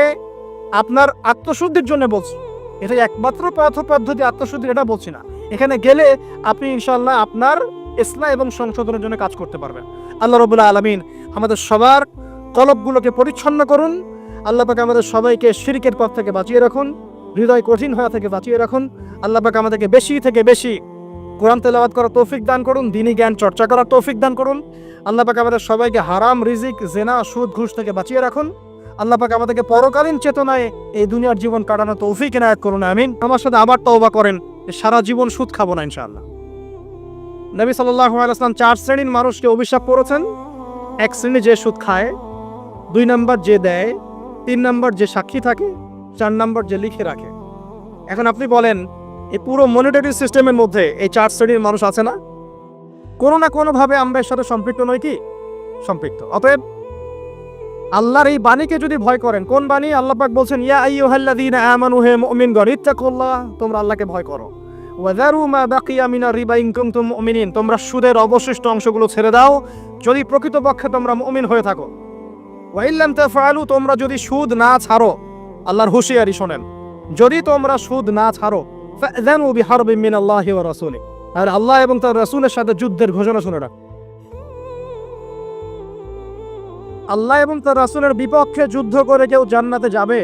Speaker 1: আপনার আত্মশুদ্ধির জন্য বলছি, এটা একমাত্র পদ্ধতি আত্মশুদ্ধির, এটা বলছি না। এখানে গেলে আপনি ইনশাআল্লাহ আপনার ইসলাহ এবং সংশোধনের জন্য কাজ করতে পারবেন। আল্লাহ রাব্বুল আলামিন আমাদের সবার কলবগুলোকে পরিচ্ছন্ন করুন। আল্লাহ পাক আমাদের সবাইকে শিরকের পথ থেকে বাঁচিয়ে রাখুন, হৃদয় কঠিন হওয়া থেকে বাঁচিয়ে রাখুন। আল্লাহ পাক আমাদেরকে বেশি থেকে বেশি কোরআন তেলাওয়াত করার তৌফিক দান করুন, দ্বীনি জ্ঞান চর্চা করার তৌফিক দান করুন। আল্লাহ পাক আমাদের সবাইকে হারাম রিজিক, জেনা, সুদ, ঘুষ থেকে বাঁচিয়ে রাখুন। আল্লাহ পাক আমাদেরকে পরকালীন চেতনায় এই দুনিয়ার জীবন কাটানোর তৌফিক এনায়েত করুন, আমিন। আমার সাথে আবার তওবা করেন, সারা জীবন সুদ খাবো না ইনশাআল্লাহ। নবী সাল্লাল্লাহু আলাইহি ওয়াসাল্লাম 4 শ্রেণীর মানুষকে অভিশাপ করেছেন। 1 শ্রেণী যে সুদ খায়, 2 নাম্বার যে দেয়, 3 নাম্বার যে সাক্ষী থাকে, 4 নাম্বার যে লিখে রাখে। এখন আপনি বলেন এই পুরো মনিটরি সিস্টেমের মধ্যে এই 4 শ্রেণীর মানুষ আছে না? কোনো না কোনোভাবে আমরা এর সাথে সম্পৃক্ত নই কি? সম্পৃক্ত। অতএব আল্লাহর এই বাণীকে যদি ভয় করেন, কোন বাণী? আল্লাহ পাক বলছেন, ইয়া আইয়ুহাল্লাযীনা আমানু, হে মুমিনগণ, ইত্তাকুল্লাহ, তোমরা আল্লাহকে ভয় করো। ওয়াযারু মা বাকিয়া মিনার রিবা ইন কুনতুম মুমিনিন, তোমরা সুদের অবশিষ্ট অংশগুলো ছেড়ে দাও যদি প্রকৃতপক্ষে তোমরা মুমিন হয়ে থাকো। ওয়া ইল্লাম তাফআলু, তোমরা যদি সুদ না ছাড়ো, আল্লাহর হুঁশিয়ারি শোনেন, যদি তোমরা সুদ না ছাড়ো, ফাযানু বিহারবিন মিনাল্লাহি ওয়া রাসূলিহি, আর আল্লাহ এবং তার রাসূলের সাথে যুদ্ধের ঘোষণা শুনে রাখো। আল্লাহ এবং তার রাসূলের বিপক্ষে যুদ্ধ করে কেউ জান্নাতে যাবে?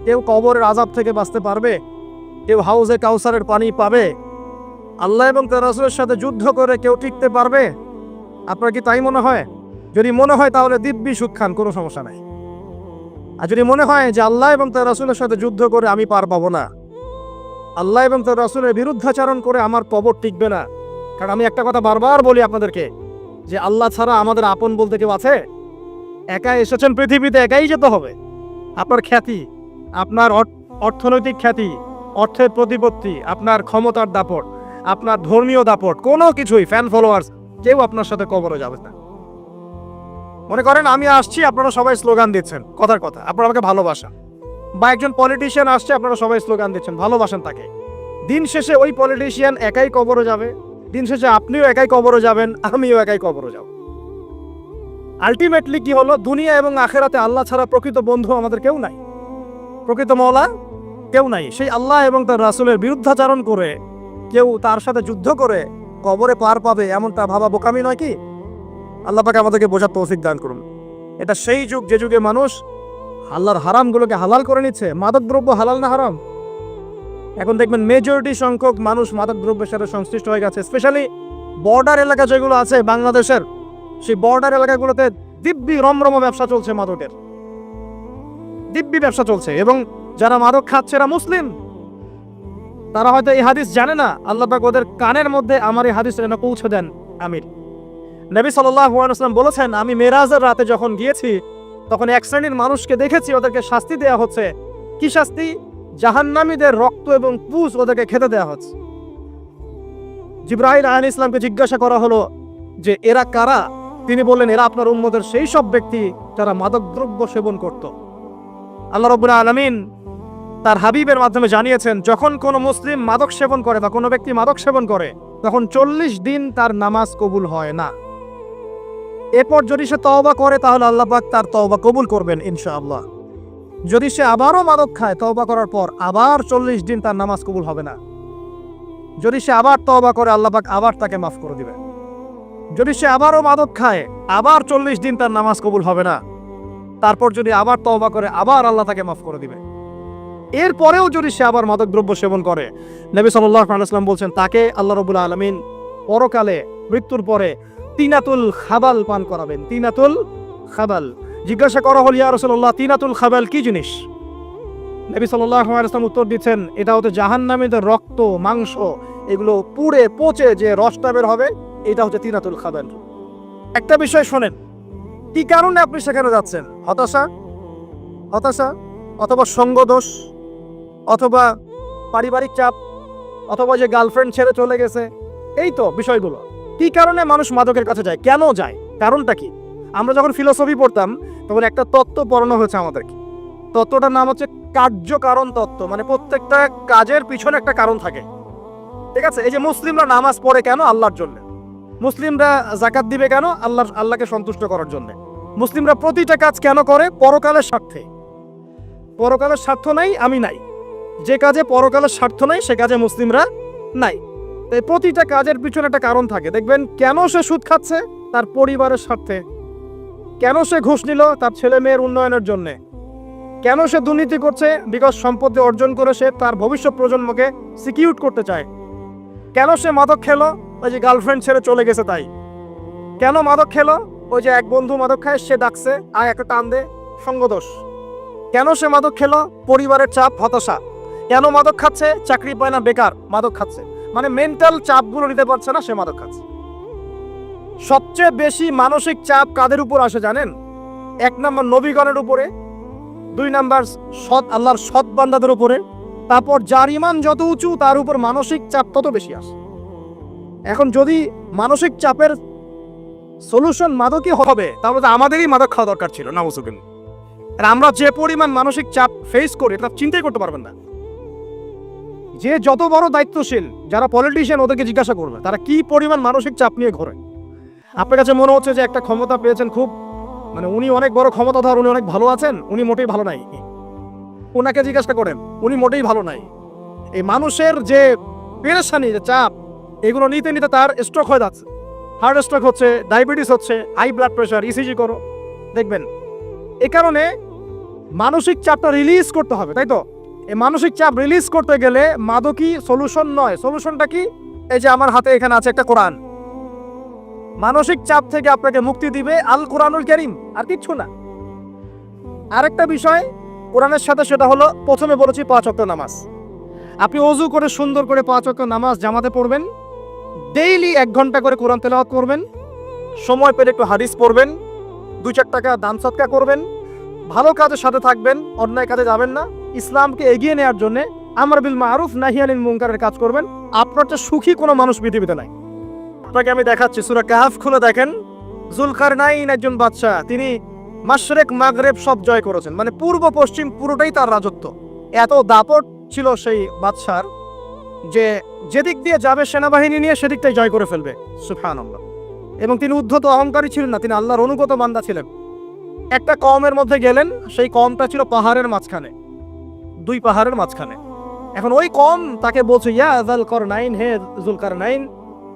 Speaker 1: কেউ কবরের আযাব থেকে বাঁচতে পারবে? কেউ হাউজে কাউসারের পানি পাবে? আল্লাহ এবং তার রাসূলের সাথে যুদ্ধ করে কেউ টিকতে পারবে? আপনার কি তাই মনে হয়? যদি মনে হয় তাহলে দিব্যি সুদ খান, কোনো সমস্যা নাই। আর যদি মনে হয় যে আল্লাহ এবং তার রাসূলের সাথে যুদ্ধ করে আমি পার পাবো না, আল্লাহ এবং তার রাসূলের বিরুদ্ধাচরণ করে আমার কবর টিকবে না, কারণ আমি একটা কথা বারবার বলি আপনাদেরকে, যে আল্লাহ ছাড়া আমাদের আপন বলতে কেউ আছে? একা এসেছেন পৃথিবীতে, একাই যেতে হবে। আপনার খ্যাতি, আপনার অর্থনৈতিক খ্যাতি, অর্থের প্রতিপত্তি, আপনার ক্ষমতার দাপট, আপনার ধর্মীয় দাপট, কোনো কিছুই, ফ্যান ফলোয়ার্স, কেউ আপনার সাথে কবরে যাবে না। মনে করেন আমি আসছি, আপনারা সবাই স্লোগান দিচ্ছেন, কথার কথা, আপনারা আমাকে ভালোবাসেন, বা একজন পলিটিশিয়ান আসছে, আপনারা সবাই স্লোগান দিচ্ছেন, ভালোবাসেন তাকে। দিন শেষে ওই পলিটিশিয়ান একাই কবরে যাবে, দিন শেষে আপনিও একাই কবরে যাবেন, আমিও একাই কবরে যাব। আলটিমেটলি কি হলো? দুনিয়া এবং আখেরাতে আল্লাহ ছাড়া প্রকৃত বন্ধু আমাদের কেউ নাই, প্রকৃত মওলা কেউ নাই। সেই আল্লাহ এবং তার রাসূলের বিরুদ্ধাচরণ করে কেউ তার সাথে যুদ্ধ করে কবরে পার পাবে, এমনটা ভাবা বোকামি নয় কি? আল্লাহ পাক আমাদেরকে বোঝার তৌফিক দান করুন। এটা সেই যুগ যে যুগে মানুষ আল্লাহর হারামগুলোকে হালাল করে নিচ্ছে। মাদকদ্রব্য হালাল না হারাম? এখন দেখবেন মেজরিটি সংখ্যক মানুষ মাদকদ্রব্যের সাথে সংশ্লিষ্ট হয়ে গেছে। স্পেশালি বর্ডার এলাকা যেগুলো আছে বাংলাদেশের, সেই বর্ডার এলাকাগুলোতে দিব্যি রমরম ব্যবসা চলছে, মাদকের দিব্যি ব্যবসা চলছে। এবং যারা মাদক খাচ্ছে এরা মুসলিম, তারা হয়তো এই হাদিস জানে না। আল্লাহ পাক ওদের কানের মধ্যে আমার এই হাদিস যেন পৌঁছে দেন। আমির নবী সাল্লাল্লাহু আলাইহি ওয়াসাল্লাম বলেছেন, আমি মেরাজের রাতে যখন গিয়েছি তখন এক শ্রেণীর মানুষকে দেখেছি, ওদেরকে শাস্তি দেওয়া হচ্ছে। কি শাস্তি? জাহান্নামীদের রক্ত এবং পুঁজ ওদেরকে খেতে দেওয়া হচ্ছে। জিবরাইল আলাইহিস সালামকে জিজ্ঞাসা করা হলো যে এরা কারা? তিনি বললেন, এরা আপনার উম্মতের সেই সব ব্যক্তি যারা মাদকদ্রব্য সেবন করত। আল্লাহ রাব্বুল আলামিন তার হাবিবের মাধ্যমে জানিয়েছেন, যখন কোনো মুসলিম মাদক সেবন করে বা কোনো ব্যক্তি মাদক সেবন করে, তখন 40 দিন তার নামাজ কবুল হয় না। এরপর যদি সে তওবা করে তাহলে আল্লাহ পাক তার তওবা কবুল করবেন ইনশাআল্লাহ। যদি সে আবারও মাদক খায়, তওবা করার পর আবার 40 দিন তার নামাজ কবুল হবে না। যদি সে আবার তওবা করে, আল্লাহ পাক আবার তাকে মাফ করে দিবেন। যদি সে আবারও মাদক খায়, আবার 40 দিন তার নামাজ কবুল হবে না। তারপর যদি আবার তওবা করে, আবার আল্লাহ তাকে মাফ করে দিবে। এরপরেও যদি সে আবার মাদকদ্রব্য সেবন করে, নবী সাল্লাল্লাহু আলাইহি ওয়াসাল্লাম বলছেন, তাকে আল্লাহ রাব্বুল আলামিন পরকালে মৃত্যুর পরে তিনাতুল খাবাল পান করাবেন। তিনাতুল খাবাল। জিজ্ঞাসা করা হল, ইয়া রাসূলুল্লাহ, তিনাতুল খাবাল কি জিনিস? নবী সাল্লাল্লাহু আলাইহি ওয়াসাল্লাম উত্তর দিচ্ছেন, এটা হচ্ছে জাহান্নামীদের রক্ত, মাংস, এগুলো পুড়ে পচে যে রসটা বের হবে, এটা হচ্ছে তিনাতুল খাবাল। একটা বিষয় শোনেন, কি কারণে আপনি সেখানে যাচ্ছেন? হতাশা, অথবা সঙ্গদোষ, অথবা পারিবারিক চাপ, অথবা যে গার্লফ্রেন্ড ছেড়ে চলে গেছে, এই তো বিষয়গুলো। কি কারণে মানুষ মাদকের কাছে যায়? কেন যায়? কারণটা কি? আমরা যখন ফিলোসফি পড়তাম তখন একটা তত্ত্ব পড়ানো হয়েছে আমাদেরকে। তত্ত্বটার নাম হচ্ছে কার্যকারণ তত্ত্ব। মানে প্রত্যেকটা কাজের পিছনে একটা কারণ থাকে, ঠিক আছে? এই যে মুসলিমরা নামাজ পড়ে কেন? আল্লাহর জন্য। মুসলিমরা যাকাত দিবে কেন? আল্লাহকে সন্তুষ্ট করার জন্য। মুসলিমরা প্রতিটা কাজ কেন করে? পরকালের স্বার্থে। পরকালের স্বার্থ নাই, আমি নাই। যে কাজে পরকালের স্বার্থ নাই সে কাজে মুসলিমরা নাই। তাই প্রতিটা কাজের পিছনে একটা কারণ থাকে। দেখবেন কেন সে সুদ খাচ্ছে? তার পরিবারের স্বার্থে। কেন সে ঘুষ নিল? তার ছেলে মেয়ের উন্নয়নের জন্য। কেন সে দুর্নীতি করছে? বিকজ সম্পত্তি অর্জন করে সে তার ভবিষ্যৎ প্রজন্মকে সিকিউর করতে চায়। কেন সে মাদক খেলো? ওই যে গার্লফ্রেন্ড ছেড়ে চলে গেছে তাই। কেন মাদক খেলো? ওই যে এক বন্ধু মাদক খায়, সে ডাকছে, আয় একটা টান দে, সঙ্গদোষ। কেন সে মাদক খেলো? পরিবারের চাপ, হতাশা। কেন মাদক খাচ্ছে? চাকরি পায় না, বেকার, মাদক খাচ্ছে। মানে মেন্টাল চাপগুলো নিতে পারছে না, সে মাদক খাচ্ছে। সবচেয়ে বেশি মানসিক চাপ কাদের উপর আসে জানেন? 1 নম্বর নবীগণের উপরে, 2 নম্বর আল্লাহর সৎ বান্দাদের উপরে, তারপর যার ইমান যত উঁচু তার উপর মানসিক চাপ তত বেশি আসে। এখন যদি মানসিক চাপের সলিউশন মাদকই হবে, তাহলে তো আমাদেরই মাদক খাওয়া দরকার ছিল, নাউজুবিল্লাহ। আর আমরা যে পরিমাণ মানসিক চাপ ফেস করি এটা চিন্তাই করতে পারবেন না। যে যত বড় দায়িত্বশীল যারা পলিটিশিয়ান ওদেরকে জিজ্ঞাসা করবে তারা কি পরিমাণ মানসিক চাপ নিয়ে ঘোরে। আপনার কাছে মনে হচ্ছে যে একটা ক্ষমতা পেয়েছেন, খুব মানে উনি অনেক বড় ক্ষমতাধর, উনি অনেক ভালো আছেন, উনি মোটেই ভালো নাই। ওনাকে জিজ্ঞাসা করেন, উনি মোটেই ভালো নাই। এই মানুষের যে পেরেশানি, যে চাপ, এগুলো নিতে নিতে তার স্ট্রোক হয়ে যাচ্ছে, হার্ট স্ট্রোক হচ্ছে, ডায়াবেটিস হচ্ছে, হাই ব্লাড প্রেশার, ইসিজি করো, দেখবেন। এ কারণে মানসিক চাপটা রিলিজ করতে হবে, তাই তো? এই মানসিক চাপ রিলিজ করতে গেলে মাদকই সলিউশন নয়। সলিউশনটা কি? এই যে আমার হাতে এখানে আছে একটা কোরআন। মানসিক চাপ থেকে আপনাকে মুক্তি দিবে আল কোরআনুল কারীম, আর কিচ্ছু না। আরেকটা বিষয় কোরআনের সাথে, সেটা হলো প্রথমে বলেছি 5 ওয়াক্ত নামাজ। আপনি ওযু করে সুন্দর করে 5 ওয়াক্ত নামাজ জামাতে পড়বেন, ডেইলি 1 ঘন্টা করে কোরআন তেলাওয়াত করবেন, সময় পেলে একটু হাদিস পড়বেন, 2-4 টাকা দান সদকা করবেন, ভালো কাজের সাথে থাকবেন, অন্যায় কাজে যাবেন না, ইসলামকে এগিয়ে নেওয়ার জন্য আমর বিল মারুফ নাহি আনিল মুনকারের কাজ করবেন। আপনার চেয়ে সুখী কোনো মানুষ পৃথিবীতে নাই। আপনাকে আমি দেখাচ্ছি, সূরা কাহফ খুলে দেখেন। যুলকারনাইন একজন বাদশা, তিনি মাশরিক মাগরিব সব জয় করেছেন, মানে পূর্ব পশ্চিম পুরোটাই তার রাজত্ব। এত দাপট ছিল সেই বাদশার যে যেদিক দিয়ে যাবে সেনাবাহিনী নিয়ে সেদিকটাই জয় করে ফেলবে, সুবহানাল্লাহ। এবং তিনি উদ্ধত অহংকারী ছিলেন না, তিনি আল্লাহর অনুগত বান্দা ছিলেন। একটা কওমের মধ্যে গেলেন, সেই কওমটা ছিল পাহাড়ের মাঝখানে, 2 পাহাড়ের মাঝখানে। এখন ওই কওম তাকে বলছে, ইয়া যুলকারনাইন, হে যুলকারনাইন,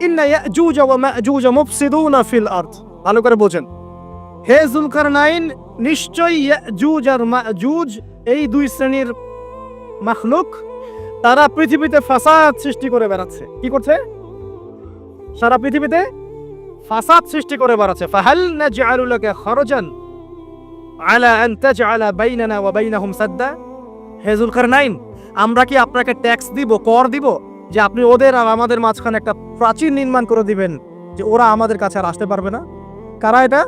Speaker 1: ইন্না ইয়াজুজ ওয়া মাজুজ মুফসিদুনা ফিল আরদ। ভালো করে বোঝেন, হে যুলকারনাইন, নিশ্চয়ই ইয়াজুজ আর মাজুজ এই 2 শ্রেণীর মাখলুক, তারা পৃথিবীতে ফাসাদ সৃষ্টি করে বেড়াচ্ছে। কি করছে? সারা পৃথিবীতে ফাসাদ সৃষ্টি করে বেড়াচ্ছে। ফাহাল নাজআলু লাকা খরজান আলা আন তাজআলা বাইনানা ওয়া বাইনাহুম সাদ্দা। হে যুলকারনাইন, আমরা কি আপনাকে ট্যাক্স দিব, কর দিব, যে আপনি ওদের আর আমাদের মাঝখানে একটা প্রাচীর নির্মাণ করে দিবেন, যে ওরা আমাদের কাছে আর আসতে পারবে না? কারা এটা?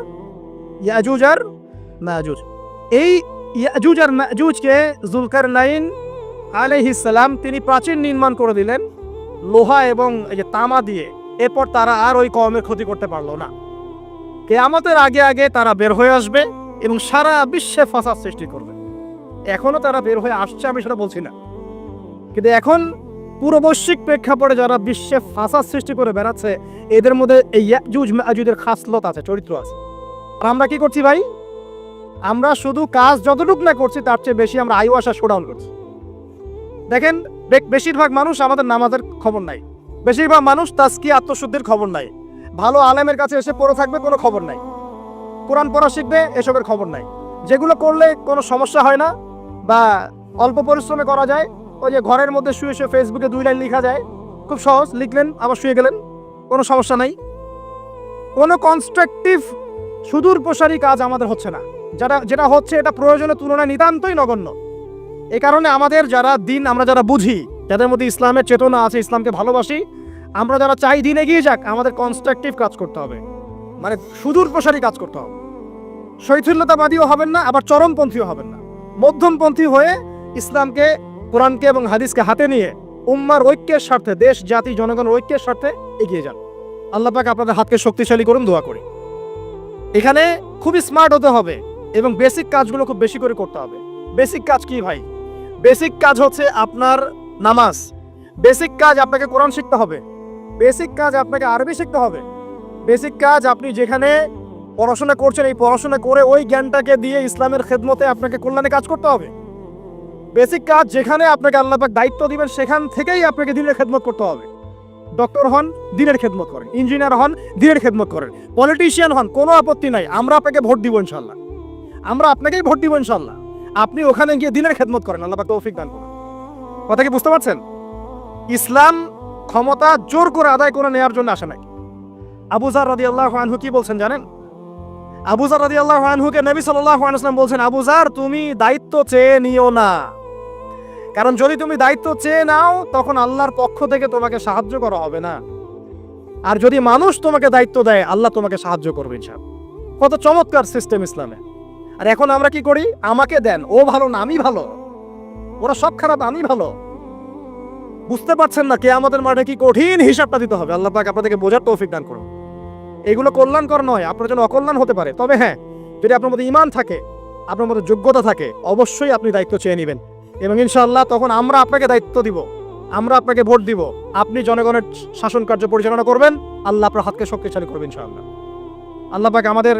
Speaker 1: ইয়াজুজ আর মাজুজ। এই ইয়াজুজ আর মাজুজকে যুলকারনাইন আলাইহিস সালাম তিনি প্রাচীর নির্মাণ করে দিলেন লোহা এবং এই যে তামা দিয়ে। এরপর তারা আর ওই কওমের ক্ষতি করতে পারলো না। কিয়ামতের আগে আগে তারা বের হয়ে আসবে এবং সারা বিশ্বে ফাসাদ সৃষ্টি করবে। এখনো তারা বের হয়ে আসছে, আমি সেটা বলছি না, কিন্তু এখন পুরো বৈশ্বিক প্রেক্ষাপটে যারা বিশ্বে ফাসাদ সৃষ্টি করে বেড়াচ্ছে, এদের মধ্যে এই ইয়াজুজ মাজুজের খাসলত আছে, চরিত্র আছে। আর আমরা কি করছি ভাই? আমরা শুধু কাজ যতটুকু না করছি তার চেয়ে বেশি আমরা আয়ু আশা শোডাউন করছি। দেখেন, বেশিরভাগ মানুষ আমাদের নামাজের খবর নাই, বেশিরভাগ মানুষ তাজকিয়া আত্মশুদ্ধির খবর নাই, ভালো আলেমের কাছে এসে পড়ে থাকবে কোনো খবর নাই, কোরআন পড়া শিখবে এসবের খবর নাই। যেগুলো করলে কোনো সমস্যা হয় না বা অল্প পরিশ্রমে করা যায়, ওই যে ঘরের মধ্যে শুয়ে শুয়ে ফেসবুকে 2 লাইন লেখা যায়, খুব সহজ, লিখলেন আবার শুয়ে গেলেন, কোনো সমস্যা নাই। কোনো কনস্ট্রাকটিভ সুদূর প্রসারী কাজ আমাদের হচ্ছে না। যেটা হচ্ছে এটা প্রয়োজনের তুলনায় নিতান্তই নগণ্য। এই কারণে আমাদের যারা দিন, আমরা যারা বুঝি, যাদের মধ্যে ইসলামের চেতনা আছে, ইসলামকে ভালোবাসি, আমরা যারা চাই দিন এগিয়ে যাক, আমাদের কনস্ট্রাকটিভ কাজ করতে হবে, মানে সুদূর প্রসারী কাজ করতে হবে। শৈথিল্যতাবাদীও হবেন না, আবার চরমপন্থীও হবেন না, মধ্যমপন্থী হয়ে ইসলামকে, কোরআনকে এবং হাদিসকে হাতে নিয়ে উম্মার ঐক্যের স্বার্থে, দেশ জাতি জনগণের ঐক্যের স্বার্থে এগিয়ে যান। আল্লাহ পাক আপনাদের হাতকে শক্তিশালী করুন, দোয়া করি। এখানে খুবই স্মার্ট হতে হবে এবং বেসিক কাজগুলো খুব বেশি করে করতে হবে। বেসিক কাজ কি ভাই? বেসিক কাজ হচ্ছে আপনার নামাজ, বেসিক কাজ আপনাকে কোরআন শিখতে হবে, বেসিক কাজ আপনাকে আরবি শিখতে হবে, বেসিক কাজ আপনি যেখানে পড়াশোনা করছেন এই পড়াশোনা করে ওই জ্ঞানটাকে দিয়ে ইসলামের খেদমতে আপনাকে কল্যাণে কাজ করতে হবে। বেসিক কাজ যেখানে আপনাকে আল্লাহ পাক দায়িত্ব দিবেন সেখান থেকেই আপনাকে দিনের খেদমত করতে হবে। ডক্টর হন, দিনের খেদমত করেন, ইঞ্জিনিয়ার হন, দিনের খেদমত করেন, পলিটিশিয়ান হন, কোনো আপত্তি নাই, আমরা আপনাকে ভোট দিব ইনশাল্লাহ, আমরা আপনাকেই ভোট দিব ইনশাল্লাহ। আপনি ওখানে গিয়ে দিনের খেদমত করেন, আল্লাহ পাক তৌফিক দান করুন। কথা কি বুঝতে পারছেন? ইসলাম ক্ষমতা জোর করে আদায় করে নেওয়ার জন্য আসে নাই। আবু যার রাদিয়াল্লাহু আনহু কি বলছেন জানেন? আবু যার রাদিয়াল্লাহু আনহুকে নবী সাল্লাল্লাহু আলাইহি ওয়াসাল্লাম বলছেন, আবু যার, তুমি দায়িত্ব চেয়ে নিও না, কারণ যদি তুমি দায়িত্ব চেয়ে নাও তখন আল্লাহর পক্ষ থেকে তোমাকে সাহায্য করা হবে না, আর যদি মানুষ তোমাকে দায়িত্ব দেয় আল্লাহ তোমাকে সাহায্য করবে ইনশাআল্লাহ। কত চমৎকার সিস্টেম ইসলামে। আর এখন আমরা কি করি? আমাকে দেন, ও ভালো না আমি ভালো, ওরা সব খারাপ আমি ভালো, বুঝতে পারছেন না কিয়ামতের মাঠে কি কঠিন হিসাবটা দিতে হবে। আল্লাহ পাক আপনাদেরকে বোঝার তৌফিক দান করুন। এগুলো কল্যাণকর নয়, আপনার জন্য অকল্যাণ হতে পারে। তবে হ্যাঁ, যদি আপনার মধ্যে ঈমান থাকে, আপনার মধ্যে যোগ্যতা থাকে, অবশ্যই আপনি দায়িত্ব চেয়ে নেবেন এবং ইনশাআল্লাহ তখন আমরা আপনাকে দায়িত্ব দিব, আমরা আপনাকে ভোট দিব, আপনি জনগণের শাসন কার্য পরিচালনা করবেন, আল্লাহ আপনার হাতকে শক্তিশালী করবেন ইনশাআল্লাহ। আল্লাহ পাক আমাদের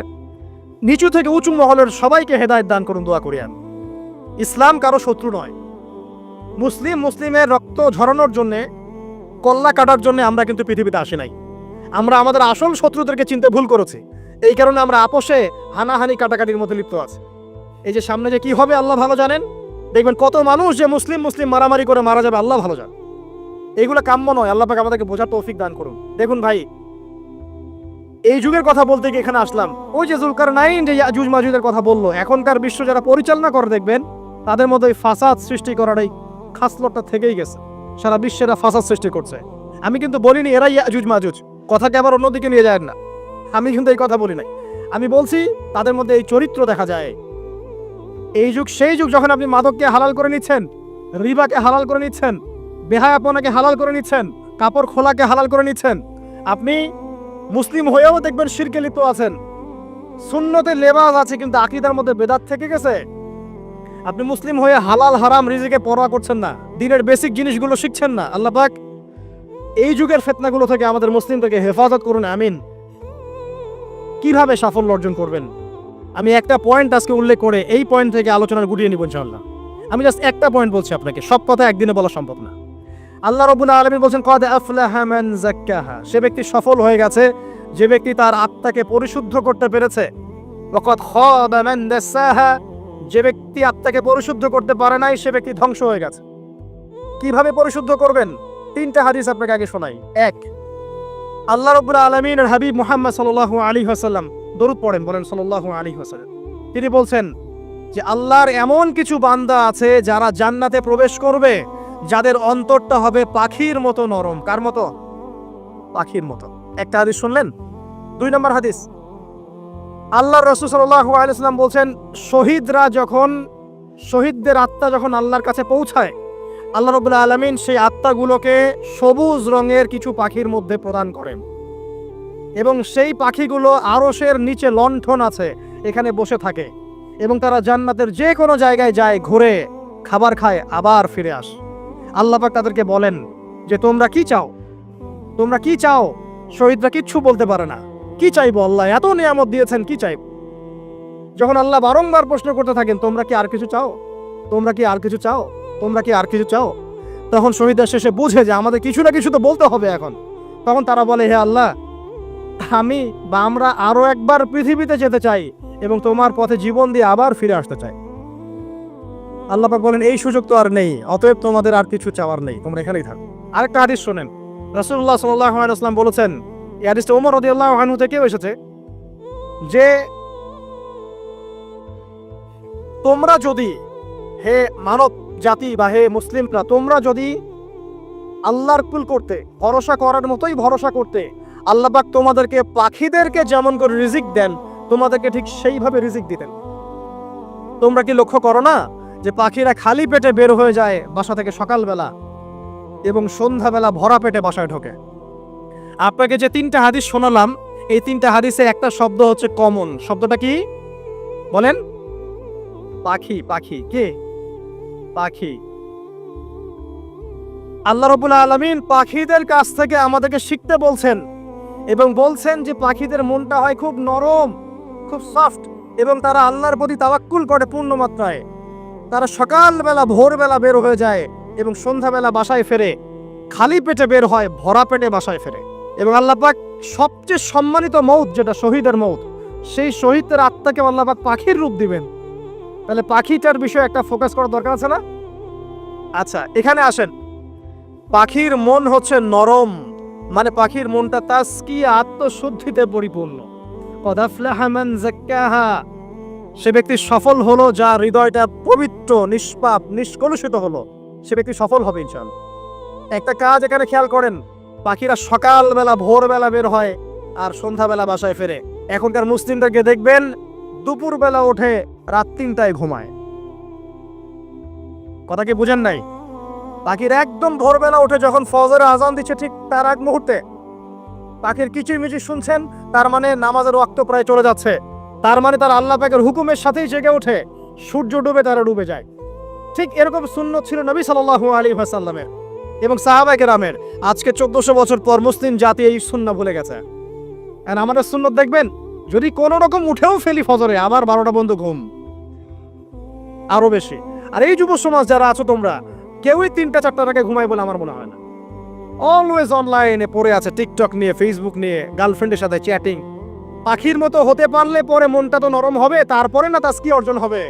Speaker 1: নিচু থেকে উঁচু মহলের সবাইকে হেদায়েত দান করুন, দোয়া করি আমি। ইসলাম কারো শত্রু নয়। মুসলিমের রক্ত ঝরানোর জন্য, কল্লা কাটার জন্য আমরা কিন্তু পৃথিবীতে আসি নাই। আমরা আমাদের আসল শত্রুদেরকে চিনতে ভুল করেছি। এই কারণে আমরা আপোষে হানাহানি কাটাকাটির মধ্যে লিপ্ত আছি। এই যে সামনে যে কি হবে আল্লাহ ভালো জানেন। দেখবেন কত মানুষ যে মুসলিম মারামারি করে মারা যাবে আল্লাহ ভালো জানেন। এগুলো কাম্য নয়। আল্লাহ পাক আমাদেরকে বোঝার তৌফিক দান করুন। দেখুন ভাই, এই যুগের কথা বলতে গিয়ে এখানে আসলাম। ওই যে যুলকারনাইন যে ইয়াজুজ মাজুজের কথা বললো, এখনকার বিশ্ব যারা পরিচালনা করে দেখবেন তাদের মধ্যে ফাসাদ সৃষ্টি করার এই খাসলতটা থেকেই গেছে। সারা বিশ্বেরা ফাসাদ সৃষ্টি করছে। আমি কিন্তু বলিনি এরাই ইয়াজুজ মাজুজ, কথাকে আবার অন্যদিকে নিয়ে যায় না। আমি কিন্তু এই কথা বলি নাই। আমি বলছি তাদের মধ্যে এই চরিত্র দেখা যায়। এই যুগ সেই যুগ যখন আপনি মাদককে হালাল করে নিচ্ছেন, রিবাকে হালাল করে নিচ্ছেন, বেহায়াপনাকে হালাল করে নিচ্ছেন, কাপড় খোলাকে হালাল করে নিচ্ছেন। আপনি মুসলিম হয়েও দেখবেন শিরকে লিপ্ত আছেন। সুন্নতে লেবাস আছে কিন্তু আকীদার মধ্যে বেদাত থেকে গেছে। আপনি মুসলিম হয়ে হালাল হারাম রিজিকে পরোয়া করছেন না, দ্বীনের বেসিক জিনিসগুলো শিখছেন না। আল্লাহ পাক এই যুগের ফিতনাগুলো থেকে আমাদের মুসলিমদেরকে হেফাজত করুন, আমিন। কিভাবে সাফল্য অর্জন করবেন আমি একটা পয়েন্ট আজকে উল্লেখ করে এই পয়েন্ট থেকে আলোচনা গুটিয়ে নিব ইনশাআল্লাহ। আমি জাস্ট একটা পয়েন্ট বলছি আপনাকে, সব কথা একদিনে বলা সম্ভব না। আল্লাহ রাব্বুল আলামিন বলেন কদ আফলাহা মান যাক্কাহা, সে ব্যক্তি সফল হয়ে গেছে যে ব্যক্তি তার আত্মাকে পরিশুদ্ধ করতে পেরেছে। ওয়া কদ খাবা মান দাসাহা, যে ব্যক্তি আত্মাকে পরিশুদ্ধ করতে পারে নাই সে ব্যক্তি ধ্বংস হয়ে গেছে। কিভাবে পরিশুদ্ধ করবেন? তিনটা হাদিস আপনাকে আগে শোনাই। এক, আল্লাহ রাব্বুল আলামিনের হাবিব মুহাম্মদ সাল্লাল্লাহু আলাইহি ওয়াসাল্লাম দরুদ পড়েন, বলেন সাল্লাল্লাহু আলাইহি ওয়াসাল্লাম। তিনি বলছেন যে আল্লাহর এমন কিছু বান্দা আছে যারা জান্নাতে প্রবেশ করবে যাদের অন্তরটা হবে পাখির মতো নরম। কার মতো? পাখির মতো। একটা হাদিস শুনলেন। 2 নম্বর হাদিস, আল্লাহর রাসূল সাল্লাল্লাহু আলাইহি ওয়াসাল্লাম বলছেন শহীদদের আত্মা যখন আল্লাহর কাছে পৌঁছায়, আল্লাহ রাব্বুল আলামিন সেই আত্মাগুলোকে সবুজ রঙের কিছু পাখির মধ্যে প্রদান করেন এবং সেই পাখিগুলো আরশের নিচে লণ্ঠন আছে এখানে বসে থাকে এবং তারা জান্নাতের যে কোনো জায়গায় যায়, ঘুরে খাবার খায়, আবার ফিরে আসে। আল্লাহ পাক তাদেরকে বলেন যে তোমরা কি চাও, তোমরা কি চাও? শহীদরা কিচ্ছু বলতে পারে না। কি চাইবো? আল্লাহ এত নিয়ামত দিয়েছেন, কি চাইব? যখন আল্লাহ বারংবার প্রশ্ন করতে থাকেন তোমরা কি আর কিছু চাও, তোমরা কি আর কিছু চাও, তোমরা কি আর কিছু চাও, তখন শহীদরা শেষে বুঝে যে আমাদের কিছু না কিছু তো বলতে হবে এখন। তখন তারা বলে হে আল্লাহ, আমরা আরো একবার পৃথিবীতে যেতে চাই এবং তোমার পথে জীবন দিয়ে আবার ফিরে আসতে চাই। আল্লাহ পাক বলেন এই সুযোগ তো আর নেই, অতএব তোমাদের আর কিছু চাওয়ার নেই, তোমরা এখানেই থাকো। আরেকটা হাদিস শোনেন, রাসূলুল্লাহ সাল্লাল্লাহু আলাইহি ওয়াসাল্লাম বলেছেন, এই হাদিসটা ওমর রাদিয়াল্লাহু আনহু থেকেও এসেছে, যে তোমরা যদি, হে মানব জাতি বা হে মুসলিমরা, তোমরা যদি আল্লাহর কুল করতে, ভরসা করার মতোই ভরসা করতে, আল্লাহ পাক তোমাদেরকে পাখিদেরকে যেমন করে রিজিক দেন তোমাদেরকে ঠিক সেইভাবে রিজিক দিতেন। তোমরা কি লক্ষ্য করো না যে পাখিরা খালি পেটে বের হয়ে যায় বাসা থেকে সকালবেলা এবং সন্ধ্যাবেলা ভরা পেটে বাসায় ঢোকে? আপনাকে যে 3টা হাদিস শোনালাম এই 3টা হাদিসে একটা শব্দ হচ্ছে কমন। শব্দটা কি বলেন? পাখি। পাখি কে? পাখি। আল্লাহ রাব্বুল আলামিন পাখিদের কাছ থেকে আমাদেরকে শিখতে বলছেন এবং বলছেন যে পাখিদের মনটা হয় খুব নরম, খুব সফট এবং তারা আল্লাহর প্রতি তাওয়াক্কুল করে পূর্ণ মাত্রায়। তারা সকালবেলা ভোরবেলা বের হয়ে যায় এবং সন্ধ্যাবেলা বাসায় ফেরে, খালি পেটে বের হয়, ভরা পেটে বাসায় ফেরে। এবং আল্লাহ পাক সবচেয়ে সম্মানিত মৌত যেটা শহীদের মৌত, সেই শহীদের আত্মাকে আল্লাহ পাক পাখির রূপ দিবেন। তাহলে পাখিটার বিষয়ে একটা ফোকাস করার দরকার আছে না? আচ্ছা, এখানে আসেন। পাখির মন হচ্ছে নরম, মানে পাখির মনটা তাসকিয়া, আত্মশুদ্ধিতে পরিপূর্ণ। কদ আফলাহা মান যাক্কাহা, সে ব্যক্তি সফল হলো যার হৃদয়টা পবিত্র, নিষ্পাপ, নিষ্কলুষিত হলো, সে ব্যক্তি সফল হবে ইনশাআল্লাহ। একটা কাজ এখানে খেয়াল করেন, পাখিরা সকালবেলা ভোরবেলা বের হয় আর সন্ধ্যাবেলা বাসায় ফেরে। এখনকার মুসলিমদেরকে দেখবেন দুপুরবেলা ওঠে, রাত 3টায় ঘুমায়। কথা কি বুঝেন নাই? পাখির একদম ভোরবেলা উঠে যখন ফজরের আজান দিচ্ছে ঠিক তার এক মুহূর্তে পাখির কিচিরমিচির শুনছেন, তার মানে নামাজের ওয়াক্ত প্রায় চলে যাচ্ছে। তার মানে তার আল্লাহ পাকের হুকুমের সাথেই জেগে ওঠে, সূর্য ডুবে তারা ডুবে যায়। ঠিক এরকম সুন্নত ছিল নবী সাল্লাল্লাহু আলাইহি ওয়াসাল্লামের এবং সাহাবায়ে কেরামের। আজকে 1400 বছর পর মুসলিম জাতি এই সুন্নাহ ভুলে গেছে। আর আমাদের সুন্নত দেখবেন, যদি কোনো রকম উঠেও ফেলি ফজরে, আবার 12টা বন্ধ ঘুম আরো বেশি। আর এই যুব সমাজ যারা আছো তোমরা, কেউই 3টা-4টার আগে ঘুমায় বলে আমার মনে হয় না। অলওয়েজ অনলাইনে পড়ে আছে, টিকটক নিয়ে, ফেসবুক নিয়ে, গার্লফ্রেন্ডের সাথে চ্যাটিং। পাখির মতো হতে পারলে পরে মনটা তো নরম হবে, তারপরে না তাসকিয়া অর্জন হবে।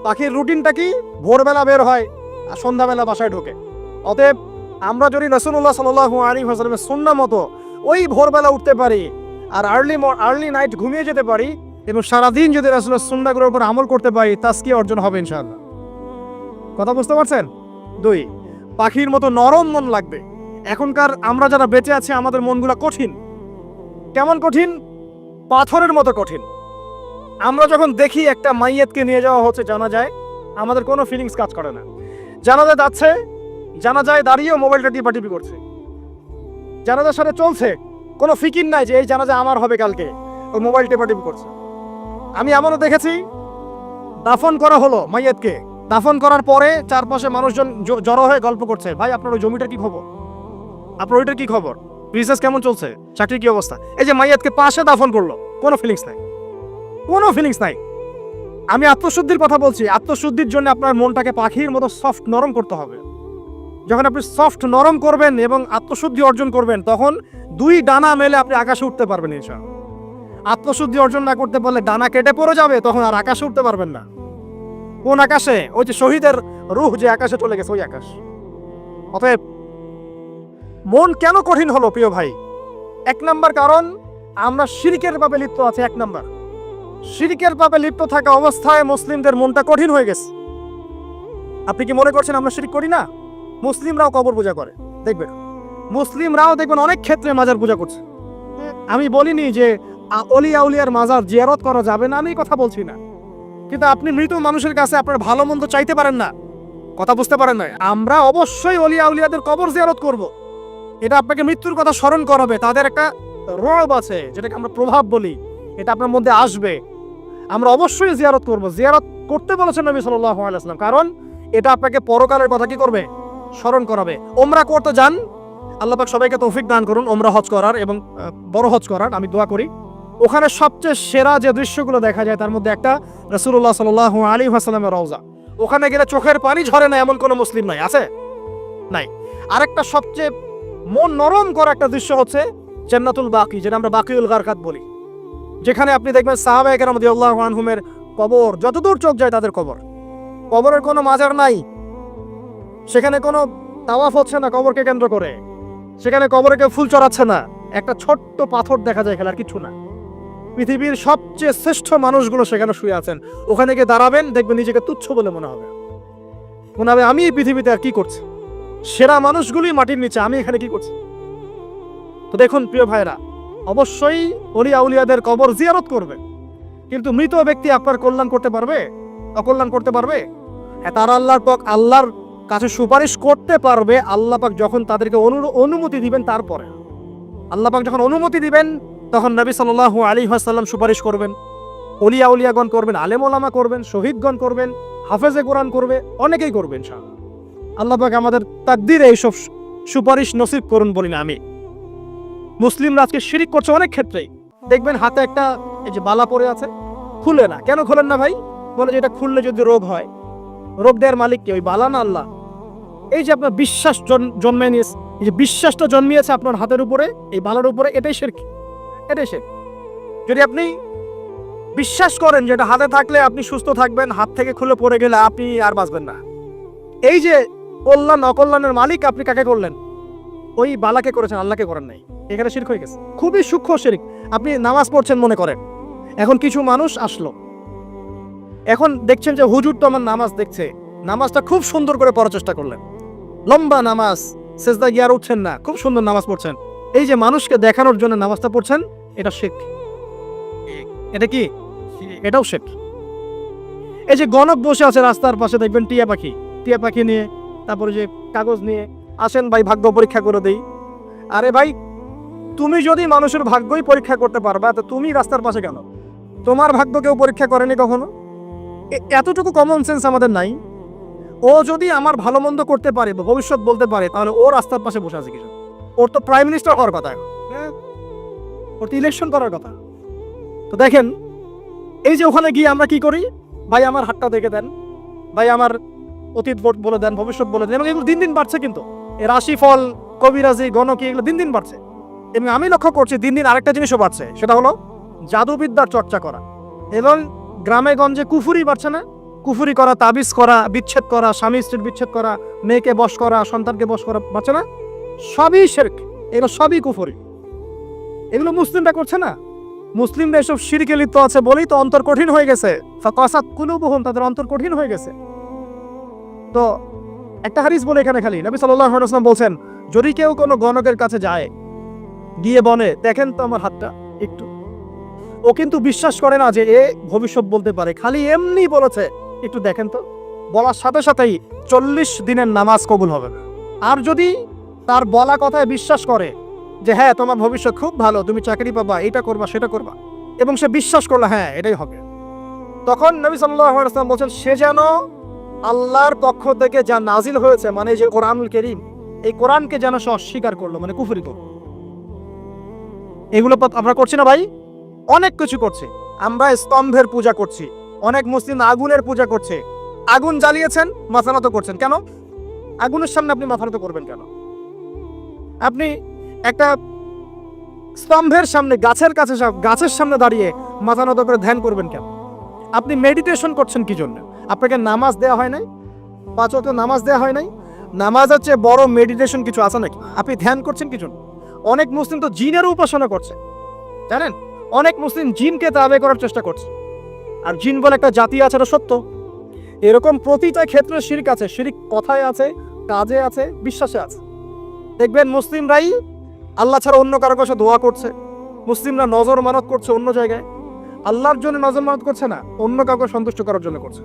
Speaker 1: পাখির রুটিনটা কি? ভোরবেলা বের হয় আর সন্ধ্যাবেলা বাসায় ঢোকে। অতএব আমরা যদি রাসূলুল্লাহ সাল্লাল্লাহু আলাইহি ওয়াসাল্লামের সুন্নাহ মতো ওই ভোরবেলা উঠতে পারি আর আর্লি নাইট ঘুমিয়ে যেতে পারি এবং সারাদিন যদি রাসূলের সুন্নাহগুলোর উপর আমল করতে পারি, তাসকিয়া অর্জন হবে ইনশাআল্লাহ। কথা বুঝতে পারছেন? 2, পাখির মতো নরম মন লাগবে। এখনকার আমরা যারা বেঁচে আছি, আমাদের মনগুলো কঠিন। কেমন কঠিন? পাথরের মতো কঠিন। আমরা যখন দেখি একটা মাইয়াতকে নিয়ে যাওয়া হচ্ছে জানাজায়, আমাদের কোনো ফিলিংস কাজ করে না। জানাজা যাচ্ছে, জানাজায় দাঁড়িয়েও মোবাইলটা টিপাটিপি করছে। জানাজার সাথে চলছে, কোনো ফিকির নাই যে এই জানাজা আমার হবে কালকে, ওই মোবাইল টিপাটিপি করছে। আমি এমনও দেখেছি, দাফন করা হলো মাইয়াতকে, দাফন করার পরে চারপাশে মানুষজন জড়ো হয়ে গল্প করছে, ভাই আপনার ওই জমিটার কি খবর, আপনার ওইটার কি খবর, বিজনেস কেমন চলছে, চাকরির কি অবস্থা। এই যে মাইয়াতকে পাশে দাফন করলো, কোনো ফিলিংস নাই, কোনো ফিলিংস নাই। আমি আত্মশুদ্ধির কথা বলছি। আত্মশুদ্ধির জন্য আপনার মনটাকে পাখির মতো সফট নরম করতে হবে। যখন আপনি সফট নরম করবেন এবং আত্মশুদ্ধি অর্জন করবেন, তখন 2 ডানা মেলে আপনি আকাশে উঠতে পারবেন ইনশাআল্লাহ। আত্মশুদ্ধি অর্জন না করতে পারলে ডানা কেটে পড়ে যাবে, তখন আর আকাশে উঠতে পারবেন না। কোন আকাশে? ওই যে শহীদের রূহ যে আকাশে চলে গেছে, ওই আকাশ। অতএব মন কেন কঠিন হলো প্রিয় ভাই? 1 নাম্বার কারণ, আমরা শিরকের পাপে লিপ্ত আছি। 1 নাম্বার, শিরকের পাপে লিপ্ত থাকা অবস্থায় মুসলিমদের মনটা কঠিন হয়ে গেছে। আপনি কি মনে করছেন আমরা শিরক করি না? মুসলিমরাও কবর পূজা করে, দেখবেন মুসলিমরাও দেখবেন অনেক ক্ষেত্রে মাজার পূজা করছে। আমি বলিনি যে অলিয়া উলিয়ার মাজার জিয়ারত করা যাবে না, আমি কথা বলছি না। কিন্তু আপনি মৃত মানুষের কাছে আপনার ভালো মন্দ চাইতে পারেন না। কথা বুঝতে পারেন না? আমরা অবশ্যই অলিয়া উলিয়াদের কবর জিয়ারত করব। এটা আপনাকে মৃত্যুর কথা স্মরণ করাবে। তাদের একটা রব আছে, যেটাকে আমরা প্রভাব বলি, এটা আপনার মধ্যে আসবে। আমরা অবশ্যই জিয়ারত করব। জিয়ারত করতে বলেছেন নবী সাল্লাল্লাহু আলাইহি ওয়াসাল্লাম, কারণ এটা আপনাকে পরকালের কথা কি করবে? স্মরণ করাবে। ওমরা করতে যান, আল্লাহ পাক সবাইকে তৌফিক দান করুন ওমরা হজ করার এবং বড় হজ করার, আমি দোয়া করি। ওখানে সবচেয়ে সেরা যে দৃশ্যগুলো দেখা যায়, তার মধ্যে একটা রাসূলুল্লাহ সাল্লাল্লাহু আলাইহি ওয়াসাল্লামের রওজা। ওখানে গেলে চোখের পানি ঝরে না এমন কোনো মুসলিম নাই, আছে? নাই। আরেকটা সবচেয়ে মন নরম করা একটা দৃশ্য হচ্ছে জান্নাতুল বাকি, যেটা আমরা বাকিউল গারকাত বলি। যেখানে আপনি দেখবেন সাহাবায়ে কেরাম রাদিয়াল্লাহু আনহুমের কবর, যতদূর চোখ যায় তাদের কবর। কবরের কোনো মাজার নাই, সেখানে কোনো তাওয়াফ হচ্ছে না কবরকে কেন্দ্র করে, সেখানে কবরে কেউ ফুল চড়াচ্ছে না, একটা ছোট্ট পাথর দেখা যায়, খেলার কিছু না। পৃথিবীর সবচেয়ে শ্রেষ্ঠ মানুষগুলো সেখানে শুয়ে আছেন। ওখানে গিয়ে দাঁড়াবেন, দেখবেন নিজেকে তুচ্ছ বলে মনে হবে। আমি এই পৃথিবীতে আর কি করছি? সেরা মানুষগুলি মাটির নিচে, আমি এখানে কি করছি? তো দেখুন প্রিয় ভাইরা, অবশ্যই ওলিয়া উলিয়াদের কবর জিয়ারত করবে, কিন্তু মৃত ব্যক্তি আপনার কল্যাণ করতে পারবে? অকল্যাণ করতে পারবে? হ্যাঁ, তারা আল্লাহর কাছে সুপারিশ করতে পারবে আল্লাহ পাক যখন তাদেরকে অনুমতি দিবেন। তারপরে আল্লাহ পাক যখন অনুমতি দিবেন, তখন নবী সাল্লাল্লাহু আলাইহি ওয়াসাল্লাম সুপারিশ করবেন, ওলিয়া উলিয়াগণ করবেন, আলেম ওলামা করবেন, শহীদগণ করবেন, হাফেজে কোরআন করবে, অনেকেই করবেন ইনশাআল্লাহ। আল্লাহ পাক আমাদের তাকদীরে এইসব সুপারিশ নসিব করুন বলি না আমি। মুসলিমরা আজকে শিরিক করছে অনেক ক্ষেত্রেই। দেখবেন হাতে একটা এই যে বালা পরে আছে, খুলে না। কেন খোলেন না ভাই? বলে যে এটা খুললে যদি রোগ হয়। রোগ দেওয়ার মালিক কে? ওই বালা না আল্লাহ? এই যে আপনার বিশ্বাস জন্মে নিয়েছে, এই যে বিশ্বাসটা জন্মিয়েছে আপনার হাতের উপরে, এই বালার উপরে, এটাই শিরক, এটাই শিরক। যদি আপনি বিশ্বাস করেন যে এটা হাতে থাকলে আপনি সুস্থ থাকবেন, হাত থেকে খুলে পড়ে গেলে আপনি আর বাঁচবেন না, এই যে কল্যাণ অকল্যাণের মালিক আপনি কাকে করলেন? ওই বালাকে করেছেন, আল্লাহকে করেন নাই। এখানে শিরক হয়ে গেছে, খুবই সূক্ষ্ম শিরক। আপনি নামাজ পড়ছেন মনে করেন, এখন কিছু মানুষ আসলো, এখন দেখছেন যে হুজুর তো আমার নামাজ দেখছে, নামাজটা খুব সুন্দর করে পড়ার চেষ্টা করলেন, লম্বা নামাজ, সেজদা গিয়ে আর উঠছেন না, খুব সুন্দর নামাজ পড়ছেন। এই যে মানুষকে দেখানোর জন্য নামাজটা পড়ছেন, এটা শিরক। এটা কি? এটাও শিরক। এই যে গণক বসে আছে রাস্তার পাশে, দেখবেন টিয়া পাখি নিয়ে তারপরে যে কাগজ নিয়ে আসেন ভাই ভাগ্য পরীক্ষা করে দেই। আরে ভাই, তুমি যদি মানুষের ভাগ্যই পরীক্ষা করতে পারবা, তো তুমি রাস্তার পাশে কেন? তোমার ভাগ্য কেউ পরীক্ষা করেনি কখনো? এতটুকু কমন সেন্স আমাদের নাই? ও যদি আমার ভালো মন্দ করতে পারে বা ভবিষ্যৎ বলতে পারে, তাহলে ও রাস্তার পাশে বসে আছে কিছু? ওর তো প্রাইম মিনিস্টার হওয়ার কথা, ওর তো ইলেকশন করার কথা। তো দেখেন, এই যে ওখানে গিয়ে আমরা কি করি, ভাই আমার হাতটা দেখে দেন, ভাই আমার অতীত বলে দেন, ভবিষ্যৎ বলে দেন, এবং এগুলো দিন দিন বাড়ছে। কিন্তু এর রাশিফল, কবিরাজি, গণকি, এগুলো দিন দিন বাড়ছে। এবং আমি লক্ষ্য করছি দিন দিন আরেকটা জিনিসও বাড়ছে, সেটা হলো জাদুবিদ্যার চর্চা করা। এবং গ্রামে গঞ্জে কুফুরি বাড়ছে না? কুফুরি করা, তাবিজ করা, বিচ্ছেদ করা, স্বামী স্ত্রীর বিচ্ছেদ করা, মেয়েকে বশ করা, সন্তানকে বশ করা বাড়ছে না? সবই শিরক, এগুলো সবই কুফুরি। এগুলো মুসলিমরা করছে না। মুসলিমরা এসব শিরকে লিপ্ত আছে বলেই তো অন্তর কঠিন হয়ে গেছে। ফাকাসাত কুলুবুহুম, তাদের অন্তর কঠিন হয়ে গেছে। তো একটা হাদিস বলে এখানে খালি, নবী সাল্লাল্লাহু আলাইহি ওয়াসাল্লাম বলছেন, যদি কেউ কোনো গণকের কাছে যায়, গিয়ে বলে দেখেন তো আমার হাতটা একটু, ও কিন্তু বিশ্বাস করে না যে এ ভবিষ্যৎ বলতে পারে, খালি এমনি বলেছে একটু দেখেন তো, বলার সাথে সাথেই 40 দিনের নামাজ কবুল হবে। আর যদি তার বলা কথায় বিশ্বাস করে যে হ্যাঁ তোমার ভবিষ্যৎ খুব ভালো, তুমি চাকরি পাবা, এটা করবা সেটা করবা, এবং সে বিশ্বাস করলো হ্যাঁ এটাই হবে, তখন নবী সাল্লাল্লাহু আলাইহি ওয়াসাল্লাম বলছেন সে যেন আল্লাহর পক্ষ থেকে যা নাজিল হয়েছে, মানে যে কোরআনুল কারীম, এই কোরআনকে যেন সে অস্বীকার করলো, মানে কুফরি করলো। এগুলো আমরা করছি না ভাই? অনেক কিছু করছে। আমরা স্তম্ভের পূজা করছি, অনেক মুসলিম আগুনের পূজা করছে। আগুন জ্বালিয়েছেন, মাথা নত করছেন কেন? আগুনের সামনে আপনি মাথা নত করবেন কেন? আপনি একটা স্তম্ভের সামনে, গাছের কাছে, গাছের সামনে দাঁড়িয়ে মাথা নত করে ধ্যান করবেন কেন? আপনি মেডিটেশন করছেন কি জন্য? আপনাকে নামাজ দেওয়া হয় নাই? 5 ওয়াক্ত নামাজ দেওয়া হয় নাই? নামাজ হচ্ছে বড় মেডিটেশন কিছু আছে নাকি? আপনি ধ্যান করছেন কি জন্য? অনেক মুসলিম তো জিনের উপাসনা করছে, জানেন? অনেক মুসলিম জিনকে তাবে করার চেষ্টা করছে। আর জিন বলে একটা জাতি আছে, এটা সত্য। এরকম প্রতিটা ক্ষেত্রে শিরক আছে। শিরক কথায় আছে, কাজে আছে, বিশ্বাসে আছে। দেখবেন মুসলিমরাই আল্লাহ ছাড়া অন্য কারো কাছে দোয়া করছে, মুসলিমরা নজর মানত করছে অন্য জায়গায়, আল্লাহর জন্য নজর মানত করছে না, অন্য কাউকে সন্তুষ্ট করার জন্য করছে।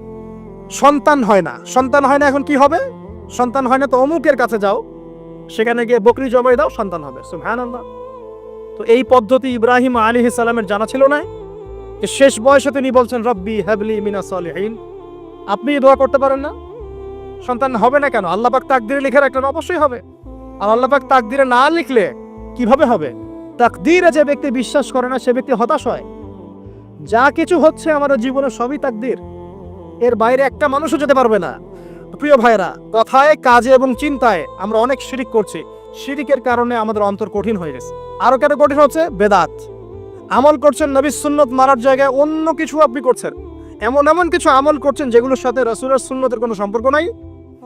Speaker 1: সন্তান হয় না, সন্তান হয় না, এখন কি হবে? সন্তান হয় না তো অমুকের কাছে যাও, সেখানে গিয়ে বকরি জবাই দাও, সন্তান হবে। সুবহানাল্লাহ। তো এই পদ্ধতি ইব্রাহিম আলাইহিস সালামের জানা ছিল না? শেষ বয়সে তিনি বলছেন রব্বি হাবলি মিনাস সালিহিন। আপনি দোয়া করতে পারেন না? সন্তান হবে না কেন? আল্লাহ পাক তাকদিরে লিখে রাখলেন, অবশ্যই হবে। আর আল্লাহ পাক তাকদিরে না লিখলে কিভাবে হবে? তাকদিরে যে ব্যক্তি বিশ্বাস করে না, সে ব্যক্তি হতাশ হয়। যা কিছু হচ্ছে আমাদের জীবনে সবই তাকদির, এর বাইরে একটা মানুষও যেতে পারবে না। প্রিয় ভাইরা, কথায়, কাজে এবং চিন্তায় আমরা অনেক শিরিক করছি। শিরিকের কারণে আমাদের অন্তর কঠিন হয়ে গেছে। আরো কেন কঠিন হচ্ছে? বেদাত। আমল করছেন নবীর সুন্নত মারার জায়গায় অন্য কিছু আপনি করছেন। এমন এমন কিছু আমল করছেন যেগুলোর সাথে রাসূলের সুন্নতের কোনো সম্পর্ক নাই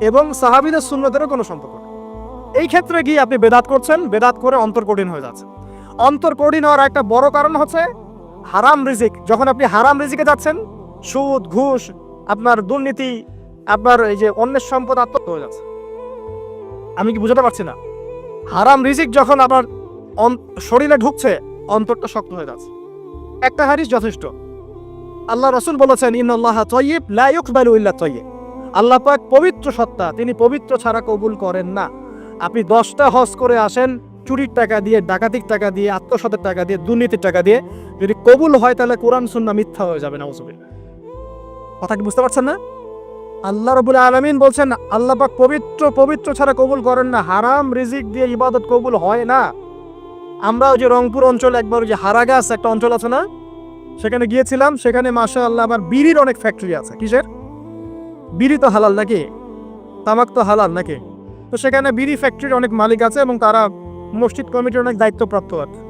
Speaker 1: এবং সাহাবীদের সুন্নতেরও কোনো সম্পর্ক নেই। এই ক্ষেত্রে গিয়ে আপনি বেদাত করছেন, বেদাত করে অন্তর কঠিন হয়ে যাচ্ছে। অন্তর কঠিন হওয়ার একটা বড় কারণ হচ্ছে হারাম রিজিক। যখন আপনি হারাম রিজিকে যাচ্ছেন, সুদ, ঘুষ, আপনার দুর্নীতি, আপনার এই যে অন্যের সম্পদ আত্মসাৎ হয়ে যাচ্ছে। আমি কি বুঝাতে পারছি না? হারাম রিজিক যখন আপনার শরীরে ঢুকছে, অন্তরটা শক্ত হয়ে যাচ্ছে। একটা হাদিস যথেষ্ট। আল্লাহ রাসূল বলেছেন ইন্নাল্লাহা তাইয়্যিব লা ইকবালু ইল্লা তাইয়্যিব। আল্লাহ পাক পবিত্র সত্তা, তিনি পবিত্র ছাড়া কবুল করেন না। আপনি 10টা হজ করে আসেন, চুরির টাকা দিয়ে, ডাকাতির টাকা দিয়ে, আত্মসাতের টাকা দিয়ে, দুর্নীতির টাকা দিয়ে, যদি কবুল হয় তাহলে কোরআন সুন্নাহ মিথ্যা হয়ে যাবে। নাউযুবিল্লাহ। কথা কি বুঝতে পারছেন না? আল্লাহ রাব্বুল আলামিন বলছেন আল্লাহ পাক পবিত্র ছাড়া কবুল করেন না। হারাম রিজিক দিয়ে ইবাদত কবুল হয় না। আমরা ওই যে রংপুর অঞ্চলে একবার ওই যে হারাগাছ একটা অঞ্চল আছে না, সেখানে গিয়েছিলাম। সেখানে মাশাআল্লাহ আবার বিড়ির অনেক ফ্যাক্টরি আছে। কিসের? বিড়ি তো হালাল নাকি? তামাক তো হালাল নাকি? তো সেখানে বিড়ি ফ্যাক্টরির অনেক মালিক আছে এবং তারা মসজিদ কমিটির অনেক দায়িত্বপ্রাপ্ত আছে।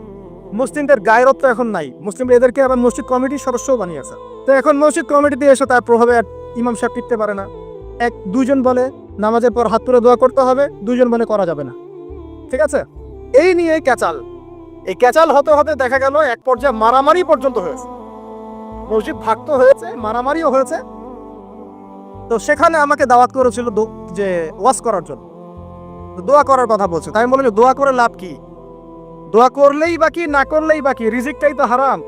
Speaker 1: মুসলিমদের গায়রত্ব এখন নাই, মুসলিমরা এদেরকে আবার মসজিদ কমিটির সদস্যও বানিয়েছে। তো এখন মসজিদ কমিটিতে এসে তার প্রভাবে ইমাম সাহেব টিকতে পারে না। দুইজন বলে নামাজের পর হাত তুলে দোয়া করতে হবে, দুইজন বলে করা যাবে না। ঠিক আছে? এই নিয়ে ক্যাচাল। এই ক্যাচাল হতে হতে দেখা গেল এক পর্যায়ে মারামারি পর্যন্ত হয়েছে। মসজিদ ভাগ হয়েছে, মারামারিও হয়েছে। তো সেখানে আমাকে দাওয়াত করেছিল যে ওয়াজ করার জন্য, দোয়া করার কথা বলছে। তাই আমি বললাম যে দোয়া করে লাভ কি? দোয়া করলেই বাকি, না করলেই বাকি, রিজিকটাই তো হারাম।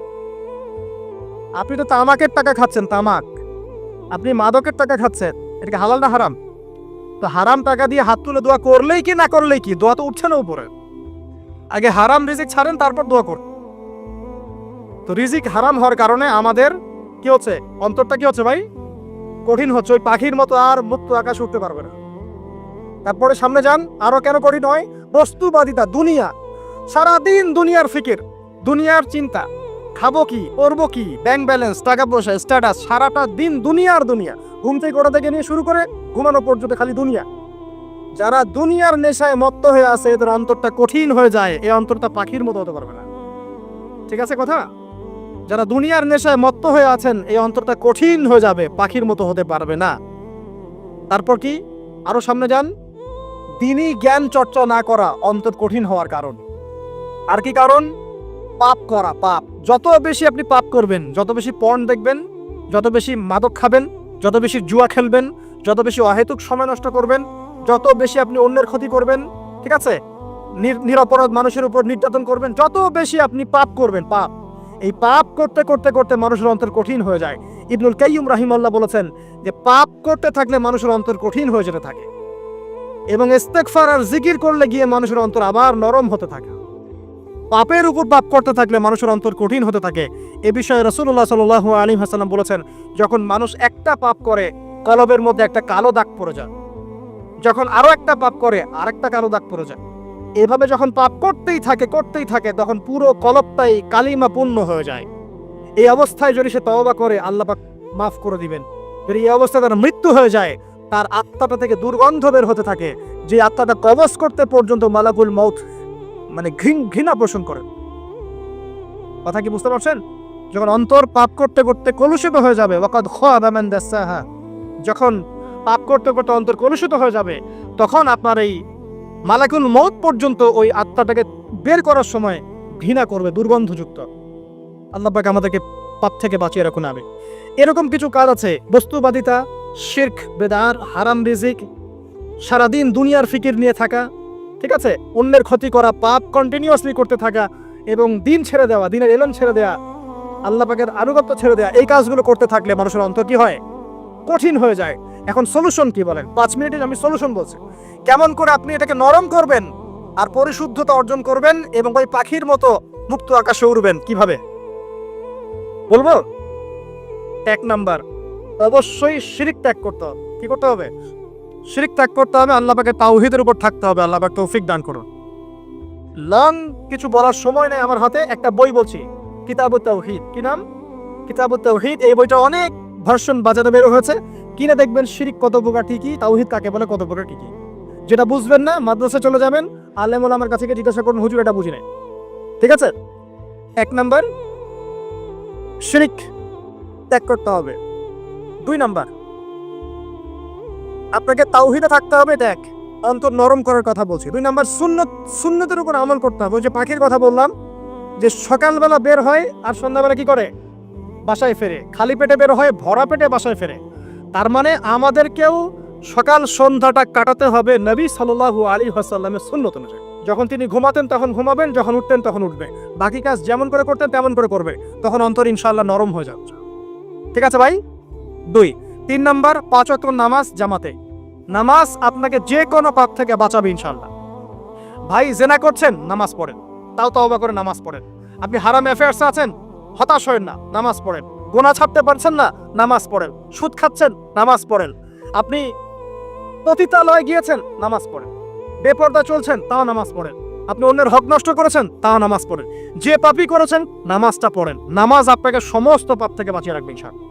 Speaker 1: আপনি তো তামাকের টাকা খাচ্ছেন, তামাক। আপনি মাদকের টাকা খাচ্ছেন, এটা কি হালাল না হারাম? তো হারাম টাকা দিয়ে হাত তুলে দোয়া করলেই কি না করলেই কি, দোয়া তো উঠছে না উপরে। আগে হারাম রিজিক ছাড়েন, তারপর দোয়া করুন। তো রিজিক হারাম হওয়ার কারণে আমাদের কি হচ্ছে, অন্তরটা কি হচ্ছে ভাই, কঠিন হচ্ছে। ওই পাখির মতো আর মুক্ত আকাশ উঠতে পারবে না। তারপরে সামনে যান, আরো কেন কঠিন হয়, বস্তুবাদিতা, দুনিয়া, সারাদিন দুনিয়ার ফিকির, দুনিয়ার চিন্তা, খাবো কি, করবো কি, ব্যাংক ব্যালেন্স, টাকা পয়সা, স্ট্যাটাস, সারাটা দিন দুনিয়ার দুনিয়া। ঘুম থেকে ওঠা থেকে নিয়ে শুরু করে ঘুমানো পর্যন্ত খালি দুনিয়া। যারা দুনিয়ার নেশায় মত্ত হয়ে আছে, এদের অন্তরটা কঠিন হয়ে যায়। এই অন্তরটা পাখির মতো হতে পারবে না। ঠিক আছে কথা? যারা দুনিয়ার নেশায় মত্ত হয়ে আছেন, এই অন্তরটা কঠিন হয়ে যাবে, পাখির মতো হতে পারবে না। তারপর কি, আরো সামনে যান, দিনই জ্ঞান চর্চা না করা অন্তর কঠিন হওয়ার কারণ। আর কি কারণ, পাপ করা, পাপ। যত বেশি আপনি পাপ করবেন, যত বেশি পর্ন দেখবেন, যত বেশি মাদক খাবেন, যত বেশি জুয়া খেলবেন, যত বেশি অহেতুক সময় নষ্ট করবেন, যত বেশি আপনি অন্যের ক্ষতি করবেন, ঠিক আছে, নিরপরাধ মানুষের উপর নির্যাতন করবেন, যত বেশি আপনি পাপ করবেন, পাপ, এই পাপ করতে করতে করতে মানুষের অন্তর কঠিন হয়ে যায়। ইবনুল কাইয়্যিম রাহিমাহুল্লাহ বলেছেন যে পাপ করতে থাকলে মানুষের অন্তর কঠিন হয়ে যেতে থাকে, এবং ইস্তেগফার আর জিকির করলে গিয়ে মানুষের অন্তর আবার নরম হতে থাকে। পাপের উপর পাপ করতে থাকলে মানুষের অন্তর কঠিন হতে থাকে। এ বিষয়ে রাসূলুল্লাহ সাল্লাল্লাহু আলাইহি ওয়াসাল্লাম বলেছেন, যখন মানুষ একটা পাপ করে কলবের মধ্যে একটা কালো দাগ পড়ে যায়, যখন আরো একটা পাপ করে আরেকটা কালো দাগ পড়ে যায়। এভাবে যখন পাপ করতেই থাকে তখন পুরো কলবটাই কালিমা পূর্ণ হয়ে যায়। এই অবস্থায় যদি সে তওবা করে, আল্লাহ পাক মাফ করে দিবেন। যদি এই অবস্থায় তার মৃত্যু হয়ে যায়, তার আত্মাটা থেকে দুর্গন্ধ বের হতে থাকে, যে আত্মাটা কবজ করতে পর্যন্ত মালাকুল মউত মানে ঘৃণা পোষণ করেন। কথা কি বুঝতে পারছেন? যখন অন্তর পাপ করতে করতে কলুষিত হয়ে যাবে, ওয়াকাদ খাবা মান দাসাহা, যখন পাপ করতে করতে অন্তর কলুষিত হয়ে যাবে, তখন আপনার এই মালাকুল মউত পর্যন্ত ওই আত্মাটাকে বের করার সময় ঘৃণা করবে, দুর্গন্ধযুক্ত। আল্লাহ পাক আমাদেরকে পাপ থেকে বাঁচিয়ে রাখুন। আমি এরকম কিছু কাজ আছে, বস্তুবাদিতা, শিরক, বেদাত, হারাম রিজিক, সারাদিন দুনিয়ার ফিকির নিয়ে থাকা, ঠিক আছে, অন্যের ক্ষতি করা, পাপ কন্টিনিউয়াসলি করতে থাকা, এবং দিন ছেড়ে দেওয়া, দিনের এলন ছেড়ে দেওয়া, আল্লাহ পাকের আনুগত্য ছেড়ে দেওয়া, এই কাজগুলো করতে থাকলে মানুষের অন্তর কি হয়, কঠিন হয়ে যায়। এখন সলিউশন কি বলেন? 5 মিনিটে আমি সলিউশন বলছি, কেমন করে আপনি এটাকে নরম করবেন আর পরিশুদ্ধতা অর্জন করবেন এবং ওই পাখির মতো মুক্ত আকাশে উড়বেন। কিভাবে বলবো? 1 নাম্বার, অবশ্যই শিরক ত্যাগ করতে হবে। কি করতে হবে? শিরক ত্যাগ করতে হবে। আল্লাহ পাকের তাওহীদের উপর থাকতে হবে। আল্লাহ পাক তৌফিক দান করুন। লং কিছু বলার সময় নেই আমার হাতে, একটা বই বলছি, কিতাবুত তাওহীদ। কি নাম? কিতাবুত তাওহীদ। এই বইটা অনেক ভার্সন বাজারে বের হয়েছে, কিনে দেখবেন শিরক কত প্রকার, কি কি, তাওহীদ কাকে বলে, কত প্রকার, কি কি। যেটা বুঝবেন না, মাদ্রাসা চলে যাবেন, আলেম ওলামার কাছে গিয়ে জিজ্ঞাসা করুন, হুজুর এটা বুঝি নাই। ঠিক আছে? 1 নাম্বার, শিরক ত্যাগ করতে হবে। 2 নাম্বার, আপনাকে তাওহীদে থাকতে হবে। দেখ, অন্তর নরম করার কথা বলছি। 2 নাম্বার, সুন্নতের উপর আমল করতে হবে। ওই যে পাখির কথা বললাম, যে সকালবেলা বের হয় আর সন্ধ্যাবেলা কি করে, বাসায় ফেরে, খালি পেটে বের হয়, ভরা পেটে বাসায় ফেরে। তার মানে আমাদেরকেও সকাল সন্ধ্যাটা কাটাতে হবে নবী সাল্লাল্লাহু আলাইহি ওয়াসাল্লামের সুন্নত অনুযায়ী। যখন তিনি ঘুমাতেন তখন ঘুমাবেন, যখন উঠতেন তখন উঠবে, বাকি কাজ যেমন করে করতেন তেমন করে করবে, তখন অন্তর ইনশাআল্লাহ নরম হয়ে যাবে। ঠিক আছে ভাই? 2। 3 নাম্বার, 5 ওয়াক্ত নামাজ জামাতে। নামাজ আপনাকে যে কোনো পাপ থেকে বাঁচাবে ইনশাআল্লাহ। ভাই জেনা করছেন, নামাজ পড়েন, তাও তওবা করে নামাজ পড়েন। আপনি হারাম অ্যাফেয়ার্সে আছেন, হতাশ হয়েন না, নামাজ পড়েন। গুনাহ ছাড়তে পারছেন না, নামাজ পড়েন। সুদ খাচ্ছেন, নামাজ পড়েন। আপনি পতিতালয়ে গিয়েছেন, নামাজ পড়েন। বেপরদা চলছেন, তাও নামাজ পড়েন। আপনি অন্যের হক নষ্ট করেছেন, তাও নামাজ পড়েন। যে পাপই করেছেন, নামাজটা পড়েন। নামাজ আপনাকে সমস্ত পাপ থেকে বাঁচিয়ে রাখবে ইনশাআল্লাহ।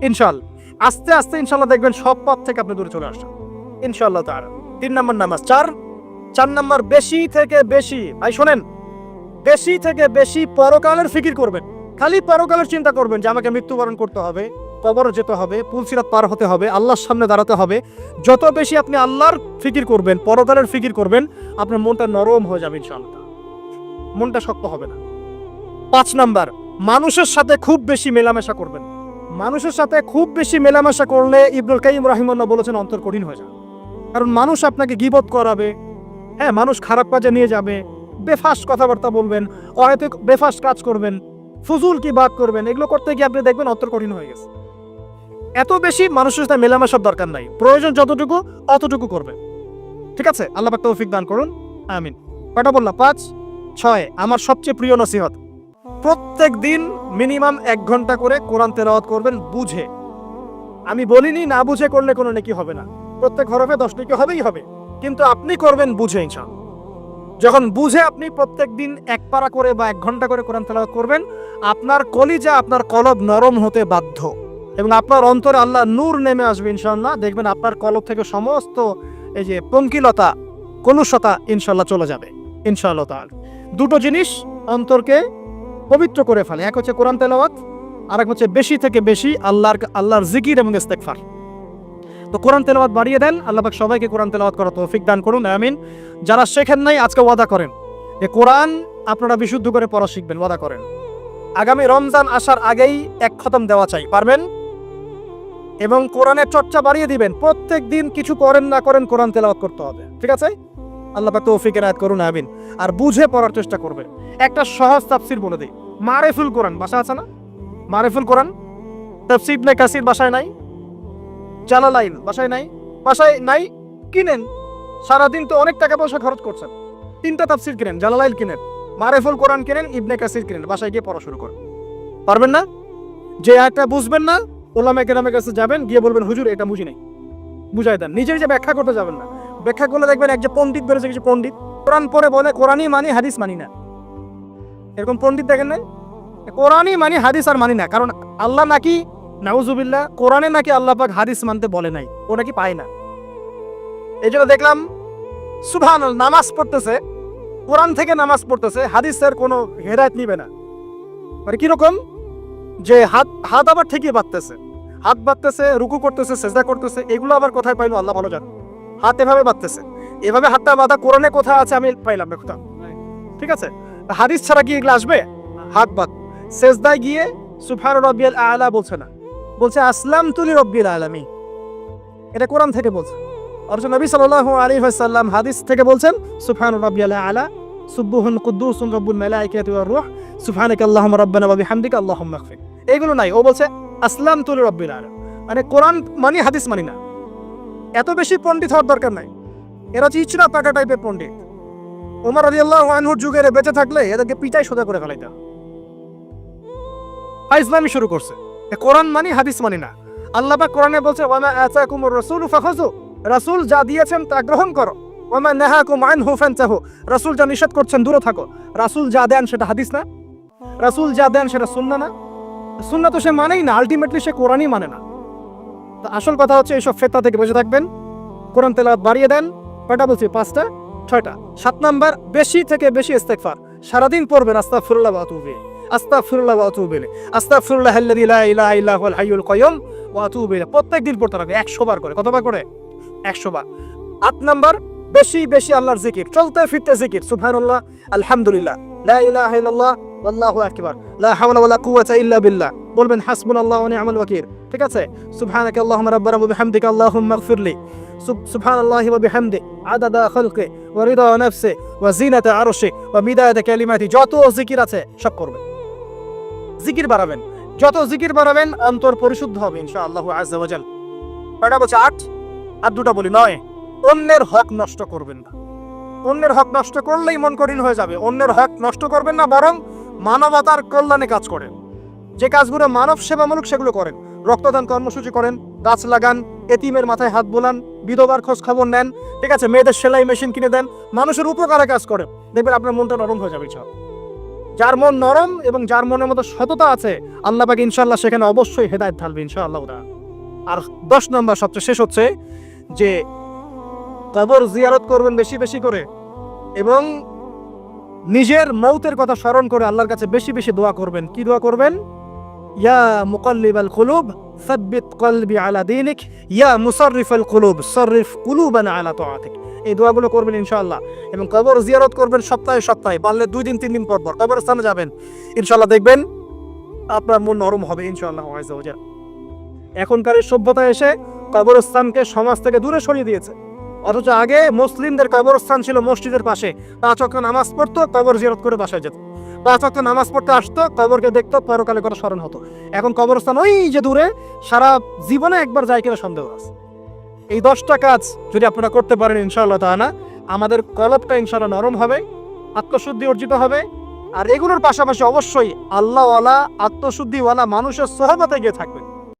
Speaker 1: ইনশাআল্লাহ আস্তে আস্তে ইনশাআল্লাহ দেখবেন সব পাপ থেকে আপনি দূরে চলে আসছেন ইনশাআল্লাহ তাআলা। 3 নাম্বার নামাজ। 4 নাম্বার, বেশি থেকে বেশি, ভাই শোনেন, বেশি থেকে বেশি পরকালের ফিকির করবেন। খালি পরকালের চিন্তা করবেন যে আমাকে মৃত্যুবরণ করতে হবে, কবর যেতে হবে, পুলসিরাত পার হতে হবে, আল্লাহর সামনে দাঁড়াতে হবে। যত বেশি আপনি আল্লাহর ফিকির করবেন, পরকালের ফিকির করবেন, আপনার মনটা নরম হয়ে যাবে ইনশাআল্লাহ, মনটা শক্ত হবে না। 5 নাম্বার, মানুষের সাথে খুব বেশি মেলামেশা করবেন। মানুষের সাথে খুব বেশি মেলামেশা করলে ইবনুল কাইয়্যিম রাহিমাহুল্লাহ বলেছেন অন্তর কঠিন হয়ে যাবে। কারণ মানুষ আপনাকে গীবত করাবে, হ্যাঁ, মানুষ খারাপ কাজে নিয়ে যাবে, বেফাস কথাবার্তা বলবেন, হয়তো বেফাস কাজ করবেন, ফুজুল কি বাদ করবেন, এগুলো করতে গিয়ে আপনি দেখবেন অন্তর কঠিন হয়ে গেছে। এত বেশি মানুষের সাথে মেলামেশার দরকার নাই, প্রয়োজন যতটুকু অতটুকু করবে। ঠিক আছে, আল্লাহ পাক তৌফিক দান করুন, আমিন। কয়টা বললাম? 5, 6। আমার সবচেয়ে প্রিয় নসিহত, প্রত্যেক দিন মিনিমাম 1 ঘন্টা করে কোরআন তেলাওয়াত করবেন বুঝে। আমি বলিনি না বুঝে করলে কোনো নেকি হবে না, প্রত্যেক হরফে 10 নেকি হবেই হবে, কিন্তু আপনি করবেন বুঝে ইনশাআল্লাহ। যখন বুঝে আপনি প্রত্যেক দিন 1 পারা করে বা 1 ঘন্টা করে কোরআন তেলাওয়াত করবেন, আপনার কলিজা, আপনার কলব নরম হতে বাধ্য এবং আপনার অন্তরে আল্লাহ নূর নেমে আসবে ইনশাআল্লাহ। দেখবেন আপনার কলব থেকে সমস্ত এই যে পঙ্কিলতা, কলুষতা ইনশাআল্লাহ চলে যাবে ইনশাআল্লাহ তাআলা। দুটো জিনিস অন্তরকে পবিত্র করে ফেলে, এক হচ্ছে কোরআন তেলাওয়াত, আর এক হচ্ছে বেশি থেকে বেশি আল্লাহর জিকির এবং ইস্তেগফার। তো কোরআন তেলাওয়াত বাড়িয়ে দেন, আল্লাহ পাক সবাইকে কোরআন তেলাওয়াত করার তৌফিক দান করুন, আমিন। যারা শেখেন নাই আজকে ওয়াদা করেন যে কোরআন আপনারা বিশুদ্ধ করে পড়া শিখবেন, ওয়াদা করেন। আগামী রমজান আসার আগেই 1 খতম দেওয়া চাই, পারবেন? এবং কোরআনের চর্চা বাড়িয়ে দিবেন, প্রত্যেক দিন কিছু করেন না করেন কোরআন তেলাওয়াত করতে হবে, ঠিক আছে? আল্লাহ পাক তৌফিক এনায়েত করুন, আমিন। আর বুঝে পড়ার চেষ্টা করবেন। একটা সহজ তাফসীর বলে দেই, মারিফুল কোরআন বাসা আছে না? মারিফুল কোরআন তাফসীর ইবনে কাসির বাসায় নাই, জালালাইন বাসায় নাই, বাসায় নাই, কিনেন। সারাদিন তো অনেক টাকা পয়সা খরচ করছেন, 3টা তাফসীর কিনেন, জালালাইন কিনেন, মারিফুল কোরআন কিনেন, ইবনে কাসির কিনেন, বাসায় গিয়ে পড়া শুরু করেন। পারবেন না? যে একটা বুঝবেন না, ওলামা কেরামের কাছে যাবেন, গিয়ে বলবেন হুজুর এটা বুঝি নাই, বুঝাই দেন। নিজে নিজে ব্যাখ্যা করতে যাবেন না, ব্যাখ্যা করলে দেখবেন এক যে পণ্ডিত বেরোছে, কিছু পণ্ডিত কোরআন পড়ে বলে কোরআনই মানি হাদিস মানি না, এরকম পণ্ডিত দেখেন নাই? কোরআনই মানি হাদিস আর মানি না, কারণ আল্লাহ নাকি নাউজুবিল্লাহ কোরআনে নাকি আল্লাহ পাক হাদিস মানতে বলে নাই, ও নাকি পায় না। এই জন্য দেখলাম সুবহানাল্লাহ নামাজ পড়তেছে, কোরআন থেকে নামাজ পড়তেছে, হাদিসের কোনো হেদায়েত নিবে না। মানে কিরকম যে হাত আবার ঠিকই বাঁধতেছে, হাত বাঁধতেছে, রুকু করতেছে, সেজদা করতেছে, এগুলো আবার কোথায় পাইলো আল্লাহ ভালো জানে। হাত এভাবে বাঁধতেছে, এভাবে হাতটা বাঁধা কোরআনে কোথায় আছে আমি পাইলাম না কোথাও, ঠিক আছে? হাদিস ছাড়া কি এগুলো আসবে? হাত বাঁধ, সেজদায় গিয়ে সুবহান রাব্বিয়াল আ'লা বলছে না, বলছে আসলামতু লিরাব্বিল আলামিন, এটা কোরআন থেকে বলছে। অথচ নবী সাল্লাল্লাহু আলাইহি ওয়াসাল্লাম হাদিস থেকে বলছেন সুবহান রাব্বিয়াল আ'লা সুবহুন কুদ্দুসুন রব্বুল মালাইকাতি ওয়ার রূহ সুবহানাকাল্লাহুম্মা রাব্বানা ওয়া বিহামদিকা আল্লাহুম্মা ইগফির। এগুলো নাই, ও বলছে আসলামতু লিরাব্বিল আলামিন, মানে কোরআন মানি হাদিস মানি না। এত বেশি পণ্ডিত হওয়ার দরকার নাই, এরা হচ্ছে ইচরা পাকা টাইপের পণ্ডিত। ওমর রাদিয়াল্লাহু আনহুর যুগে বেঁচে থাকলে এদেরকে পিটাই সোজা করে ফেলাইতে। ইসলামী শুরু করছে, কোরআন মানি হাদিস মানি না। আল্লাহ পাক কোরআনে বলছে ওয়া মা আতাকুমুর রাসূলু ফাখাযু, রাসূল যা দিয়েছেন তা গ্রহণ করো, ওয়া মা নাহাকুম আনহু ফানতাহু, রাসূল যা নিষেধ করছেন দূরে থাকো। রাসূল যা দেন সেটা হাদিস না, রাসূল যা দেন সেটা সুন্নাহ না, সুন্নাহ তো সে মানেই না, আলটিমেটলি সে কোরআনই মানে না। তো আসল কথা হচ্ছে এইসব ফিতনা থেকে বেঁচে থাকবেন, কোরআন তেলাওয়াত বাড়িয়ে দেন। কয়টা বলছি? 5টা 6টা। 7 নাম্বার, বেশি থেকে বেশি ইস্তেগফার সারাদিন পড়বেন, আস্তাগফিরুল্লাহ ওয়া আতুবু ইলাইহি, আস্তাগফিরুল্লাহ ওয়া আতুবু ইলাইহি, আস্তাগফিরুল্লাহাল্লাযী লা ইলাহা ইল্লা হুয়াল হাইয়ুল কাইয়্যুম ওয়া আতুবু ইলাইহি। প্রত্যেকদিন পড়তে হবে 100 বার করে। কতবার করে? 100 বার। 8 নাম্বার, বেশি বেশি আল্লাহর জিকির, চলতে ফিরতে জিকির, সুবহানাল্লাহ, আলহামদুলিল্লাহ, লা ইলাহা ইল্লাল্লাহ, আল্লাহু আকবার, লা হাওলা ওয়ালা কুওয়াতা ইল্লা বিল্লাহ। বলবেন হাসবুনাল্লাহু ওয়া নি'মাল ওয়াকিল, ঠিক আছে? সুবহানাকাল্লাহুম্মা রাব্বানা ওয়া বিহামদিকা আল্লাহুম্মা ইগফিরলি, সুবহানাল্লাহি ওয়া বিহামদি আদাদা খালকি ওয়া রিদা নাফসি ওয়া জিনাতা আরশি ওয়া মিদাদা কালিমাতি। যত জিকির আছে সব করবেন, জিকির বাড়াবেন। যত জিকির বাড়াবেন অন্তর পরিশুদ্ধ হবে ইনশাআল্লাহু আযজা ওয়া জাল। কয়টা বলছে? 8। আর 2টা বলি, 9। অন্যের হক নষ্ট করবেন না। অন্যের হক নষ্ট করলেই মন কঠিন হয়ে যাবে। অন্যের হক নষ্ট করবেন না, বরং মানবতার কল্যাণে কাজ করেন। যে কাজগুলো মানব সেবামূলক সেগুলো করেন। রক্তদান কর্মসূচি করেন, গাছ লাগান, এতিমের মাথায় হাত বোলান, বিধবার খোঁজ খবর নেন, ঠিক আছে? মেয়েদের সেলাই মেশিন কিনে দেন, মানুষের উপকারে কাজ করেন। দেখবেন আপনার মনটা নরম হয়ে যাবে। যার মন নরম এবং যার মনের মধ্যে সততা আছে, আল্লাহ পাক ইনশাআল্লাহ সেখানে অবশ্যই হেদায়েত ঢালবে ইনশাআল্লাহ। আর 10 নম্বর সবচেয়ে শেষ হচ্ছে যে কবর জিয়ারত করবেন বেশি বেশি করে, এবং নিজের মৌতের কথা স্মরণ করে আল্লাহর কাছে বেশি বেশি দোয়া করবেন। কি দোয়া করবেন? ইয়া মুকাল্লিবাল কুলুব সাব্বিত কলবি আলা দীনিক, ইয়া মুসাররিফাল কুলুব সাররিফ কুলুবানা আলা তাআতিক। এই দোয়াগুলো করবেন ইনশাআল্লাহ। এবং কবর জিয়ারত করবেন সপ্তাহে সপ্তাহে, পারলে 2 দিন 3 দিন পর পর কবরস্থানে যাবেন। ইনশাআল্লাহ দেখবেন আপনার মন নরম হবে ইনশাআল্লাহ আযজা ওয়া জাল। এখনকার সভ্যতা এসে কবরস্থানকে সমাজ থেকে দূরে সরিয়ে দিয়েছে। অথচ আগে মুসলিমদের কবরস্থান ছিল মসজিদের পাশে, 5 ওয়াক্ত নামাজ পড়তো, কবর জিয়ারত করে বাসায় যেত। 5 ওয়াক্ত নামাজ পড়তে আসতো, কবরকে দেখতো, পরকালে কথা স্মরণ হতো। এখন কবরস্থান ওই যে দূরে, সারা জীবনে একবার যায় কিনা সন্দেহ আছে। এই 10টা কাজ যদি আপনারা করতে পারেন ইনশাআল্লাহ তাআলা, আমাদের কলবটা ইনশাআল্লাহ নরম হবে, আত্মশুদ্ধি অর্জিত হবে। আর এগুলোর পাশাপাশি অবশ্যই আল্লাহওয়ালা, আত্মশুদ্ধিওয়ালা মানুষের সোহবতে গিয়ে থাকবেন।